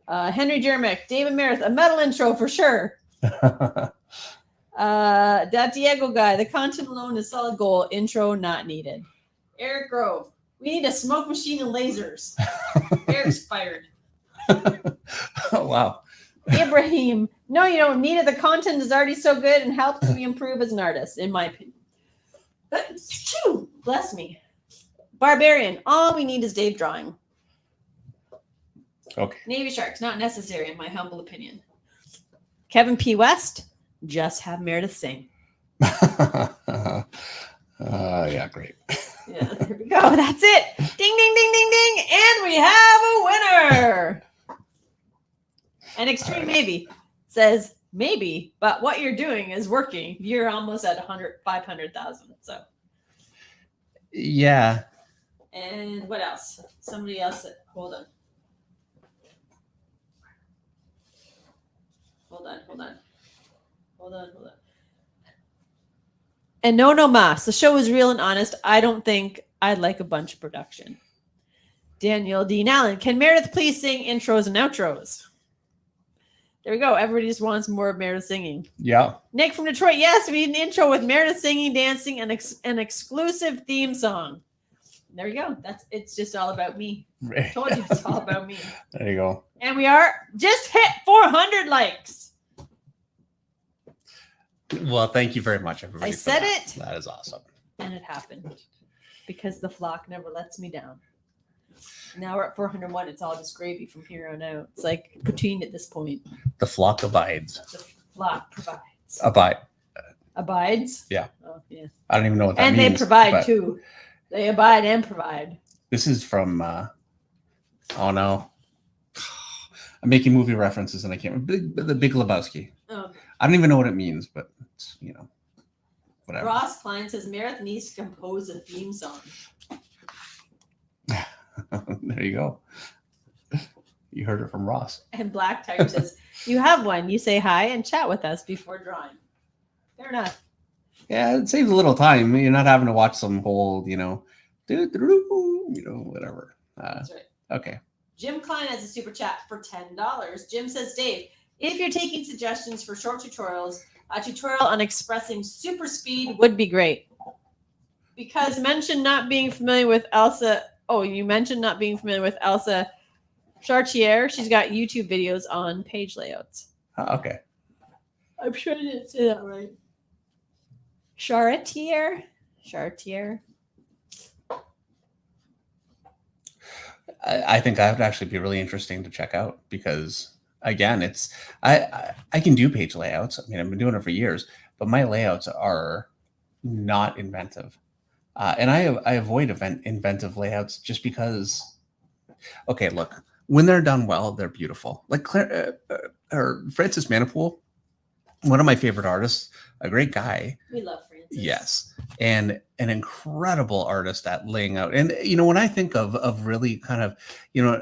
Henry Jermick, David Meredith, a metal intro for sure. That Diego guy, the content alone is solid goal. Intro not needed. Eric Grove, we need a smoke machine and lasers. Eric's fired. Oh, wow. Ibrahim, no, you don't need it. The content is already so good and helps me improve as an artist, in my opinion. Bless me. Barbarian, all we need is Dave drawing. Okay. Navy Sharks, not necessary, in my humble opinion. Kevin P. West, just have Meredith sing. Yeah, great. Yeah, there we go. That's it. Ding, ding, ding, ding, ding. And we have a winner. And Extreme Maybe says, maybe, but what you're doing is working. You're almost at 500,000. So, yeah. And what else? Somebody else said, hold on. And no mas. The show is real and honest. I don't think I'd like a bunch of production. Daniel Dean Allen. Can Meredith please sing intros and outros? There we go. Everybody just wants more of Meredith singing. Yeah. Nick from Detroit. Yes, we need an intro with Meredith singing, dancing, and an exclusive theme song. There you go. It's just all about me. I told you it's all about me. There you go. And we are just hit 400 likes. Well, thank you very much, everybody. I said it. That is awesome. And it happened because the flock never lets me down. Now we're at 401. It's all just gravy from here on out. It's like poutine at this point. The flock abides. The flock provides. Abide. Abides? Yeah. Oh, yeah. I don't even know what that means. And they provide too. They abide and provide. This is from, oh no. I'm making movie references and I can't remember. The Big Lebowski. Oh. I don't even know what it means, but it's, whatever. Ross Klein says Meredith needs to compose a theme song. There you go. You heard it from Ross. And Black Tiger says, you have one. You say hi and chat with us before drawing. Fair enough. Yeah, it saves a little time. You're not having to watch some whole, whatever. That's right. Okay. Jim Klein has a super chat for $10. Jim says, Dave, if you're taking suggestions for short tutorials, a tutorial on expressing super speed would be great. Because mentioned not being familiar with Elsa. Oh, you mentioned not being familiar with Elsa Chartier. She's got YouTube videos on page layouts. Okay. I'm sure I didn't say that right. Chartier. I think that would actually be really interesting to check out because, again, I can do page layouts. I mean, I've been doing it for years, but my layouts are not inventive. And I avoid inventive layouts just because, okay, look, when they're done well, they're beautiful. Like Francis Manipool, one of my favorite artists, a great guy. We love Francis. experiences. Yes. And an incredible artist at laying out. And, when I think of really kind of,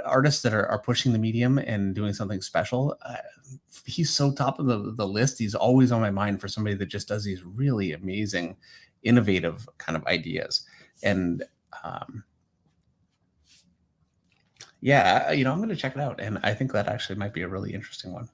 artists that are pushing the medium and doing something special, he's so top of the list. He's always on my mind for somebody that just does these really amazing, innovative kind of ideas. And, yeah, I'm going to check it out. And I think that actually might be a really interesting one.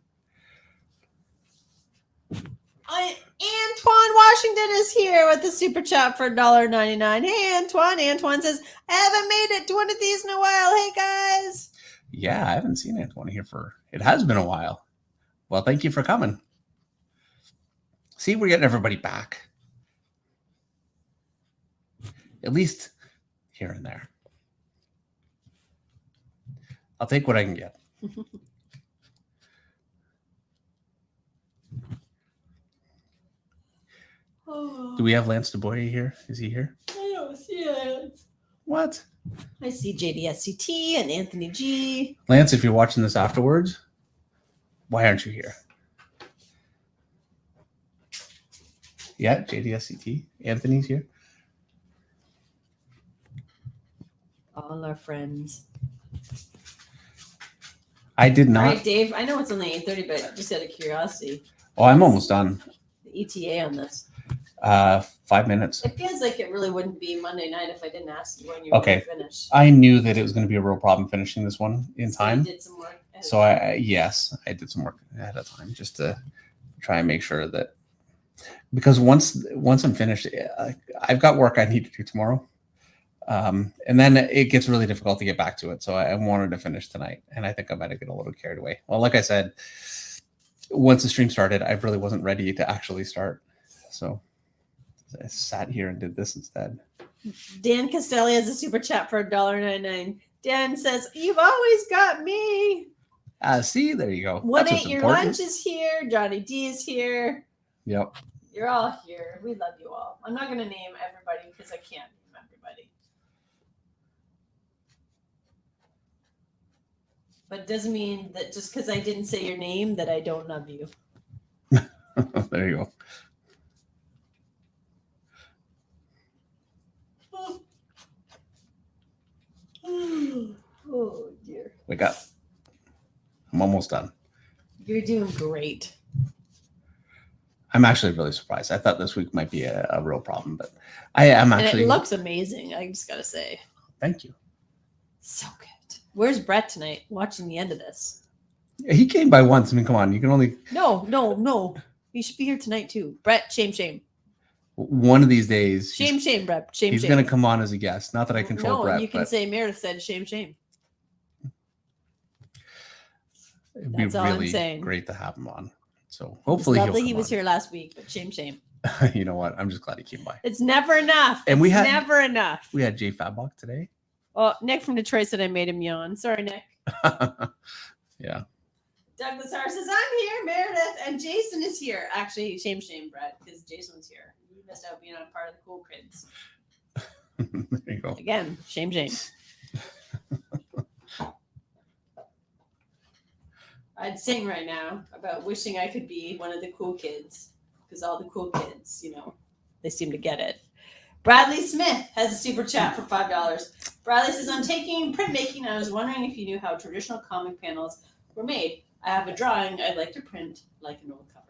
Antoine Washington is here with the super chat for $1.99. Hey, Antoine. Antoine says, I haven't made it to one of these in a while. Hey, guys. Yeah, I haven't seen Antoine here it has been a while. Well, thank you for coming. See, we're getting everybody back. At least here and there. I'll take what I can get. Do we have Lance DuBois here? Is he here? I don't see it. What? I see JDSCT and Anthony G. Lance, if you're watching this afterwards, why aren't you here? Yeah, JDSCT. Anthony's here. All our friends. I did not. All right, Dave. I know it's only 8:30, but just out of curiosity. Oh, I'm almost done. The ETA on this. 5 minutes. It feels like it really wouldn't be Monday night if I didn't ask you when you Okay. were going to finish. I knew that it was going to be a real problem finishing this one in time. You did some work. So I did some work ahead of time just to try and make sure that, because once I'm finished, I've got work I need to do tomorrow. And then it gets really difficult to get back to it. So I wanted to finish tonight, and I think I might have get a little carried away. Well, like I said, once the stream started, I really wasn't ready to actually start. So I sat here and did this instead. Dan Castelli has a super chat for $1.99. Dan says, "You've always got me." See, there you go. What That's what's ate your important. lunch is here. Johnny D is here. Yep. You're all here. We love you all. I'm not going to name everybody because I can't name everybody. But it doesn't mean that just because I didn't say your name that I don't love you. There you go. Oh dear. Wake up. I'm almost done. You're doing great. I'm actually really surprised. I thought this week might be a real problem, but I am actually. And it looks amazing. I just gotta say. Thank you. So good. Where's Brett tonight? Watching the end of this. He came by once. I mean, come on. You can only. No. You should be here tonight too. Brett, shame. One of these days. Shame, Brett. He's going to come on as a guest. Not that I control Brett. You can say Meredith said shame. It'd be That's all I'm really saying. great to have him on. So hopefully lovely he'll he was come here last week, but shame. on. You know what? I'm just glad he came by. It's never enough. And it's never enough. We had Jay Fabok today. Oh, Nick from Detroit said I made him yawn. Sorry, Nick. Yeah. Douglas R says, I'm here, Meredith, and Jason is here. Actually, shame, Brett, because Jason's here. You missed out being on part of the cool kids. There you go. Again, shame. I'd sing right now about wishing I could be one of the cool kids, because all the cool kids, they seem to get it. Bradley Smith has a super chat for $5. Bradley says, I'm taking printmaking, and I was wondering if you knew how traditional comic panels were made. I have a drawing I'd like to print like an old cover.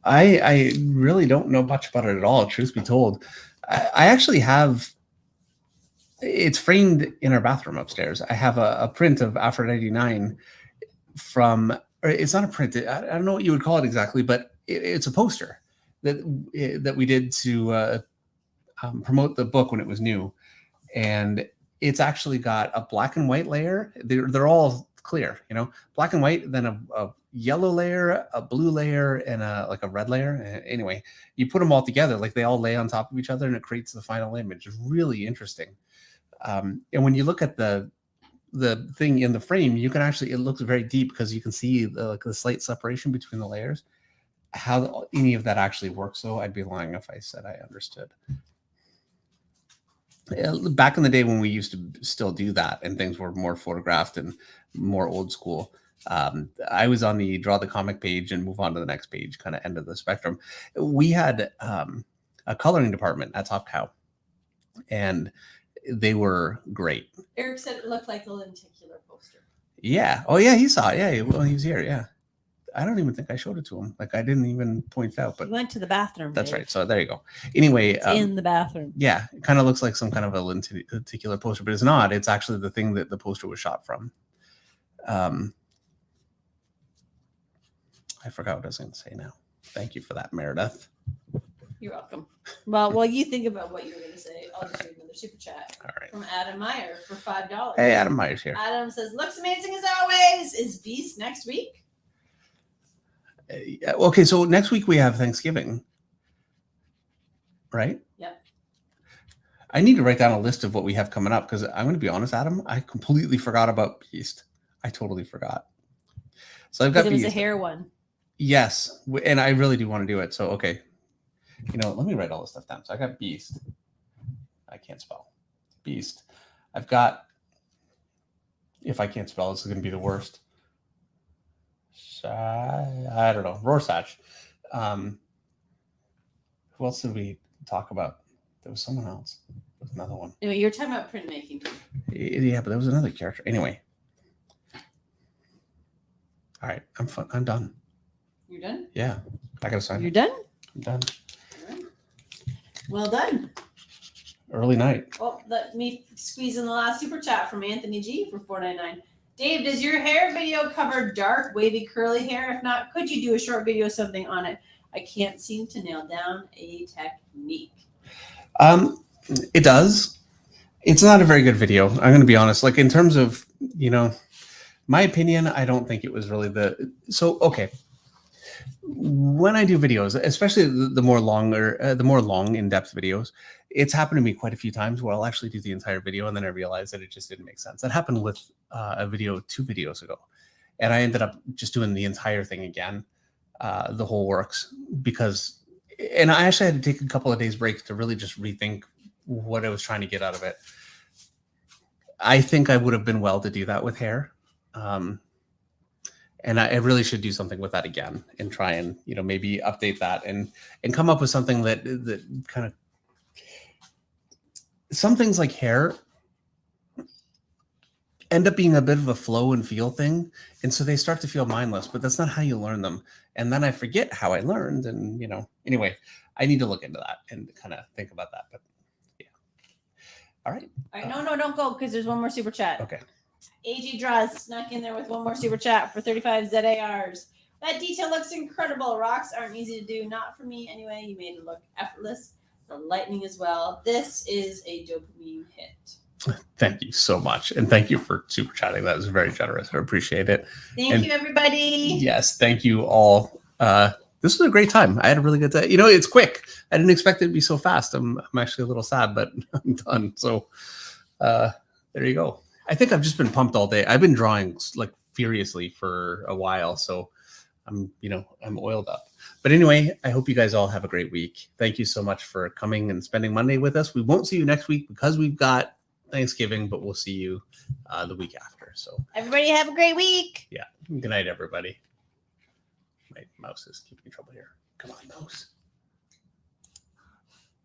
I really don't know much about it at all, truth be told. I actually have, it's framed in our bathroom upstairs. I have a print of Aphrodite 9 from, or it's not a print, I don't know what you would call it exactly, but it's a poster that we did to promote the book when it was new. And it's actually got a black and white layer. They're all clear, black and white, then a yellow layer, a blue layer, and a red layer. Anyway, you put them all together, like they all lay on top of each other, and it creates the final image. It's really interesting. And when you look at the thing in the frame, you can actually, it looks very deep because you can see the slight separation between the layers. How any of that actually works, though, I'd be lying if I said I understood. Back in the day when we used to still do that and things were more photographed and more old school, I was on the draw the comic page and move on to the next page, kind of end of the spectrum. We had a coloring department at Top Cow, and they were great. Eric said it looked like a lenticular poster. Yeah. Oh yeah, he saw it. Yeah. Well, he was here. Yeah. I don't even think I showed it to him. Like I didn't even point it out, but We went to the bathroom. that's Dave. right. So there you go. Anyway, It's in the bathroom. yeah, it kind of looks like some kind of a lenticular poster, but it's not. It's actually the thing that the poster was shot from. I forgot what I was going to say now. Thank you for that, Meredith. You're welcome. Well, while you think about what you were going to say, I'll just read another super chat All right. from Adam Meyer for $5. Hey, Adam Meyer's here. Adam says, "Looks amazing as always. Is Beast next week?" Okay, so next week we have Thanksgiving, right? Yep. I need to write down a list of what we have coming up because I'm going to be honest, Adam, I completely forgot about Beast. I totally forgot. So I've got Because it was Beast. a hair one. Yes, and I really do want to do it. So okay, let me write all this stuff down. So I got Beast. I can't spell Beast. I've got. If I can't spell, this is going to be the worst. I don't know. Rorschach. Who else did we talk about? There was someone else. There was another one. Anyway, you're talking about printmaking. Yeah, but there was another character. Anyway. All right, I'm done. You're done? Yeah, I gotta sign. You're done? I'm done. All right. Well done. Early night. Well, let me squeeze in the last super chat from Anthony G for $4.99. Dave, does your hair video cover dark, wavy, curly hair? If not, could you do a short video, something on it? I can't seem to nail down a technique. It does. It's not a very good video. I'm going to be honest. Like in terms of, my opinion, I don't think it was really okay. When I do videos, especially the more long in-depth videos, it's happened to me quite a few times where I'll actually do the entire video and then I realize that it just didn't make sense. That happened with a video 2 videos ago, and I ended up just doing the entire thing again, the whole works, and I actually had to take a couple of days break to really just rethink what I was trying to get out of it. I think I would have been well to do that with hair. And I really should do something with that again and try and, maybe update that and come up with something that kind of, some things like hair end up being a bit of a flow and feel thing. And so they start to feel mindless, but that's not how you learn them. And then I forget how I learned. And, anyway, I need to look into that and kind of think about that. But yeah. All right. All right. No, don't go because there's one more super chat. Okay. AG Draws snuck in there with one more super chat for 35 ZARs. That detail looks incredible. Rocks aren't easy to do. Not for me anyway. You made it look effortless. The lightning as well. This is a dopamine hit. Thank you so much. And thank you for super chatting. That was very generous. I appreciate it. Thank you, everybody. Yes. Thank you all. This was a great time. I had a really good time. It's quick. I didn't expect it to be so fast. I'm actually a little sad, but I'm done. So there you go. I think I've just been pumped all day. I've been drawing like furiously for a while. So I'm oiled up. But anyway, I hope you guys all have a great week. Thank you so much for coming and spending Monday with us. We won't see you next week because we've got Thanksgiving, but we'll see you the week after. So everybody have a great week. Yeah. Good night, everybody. My mouse is keeping me trouble here. Come on, mouse.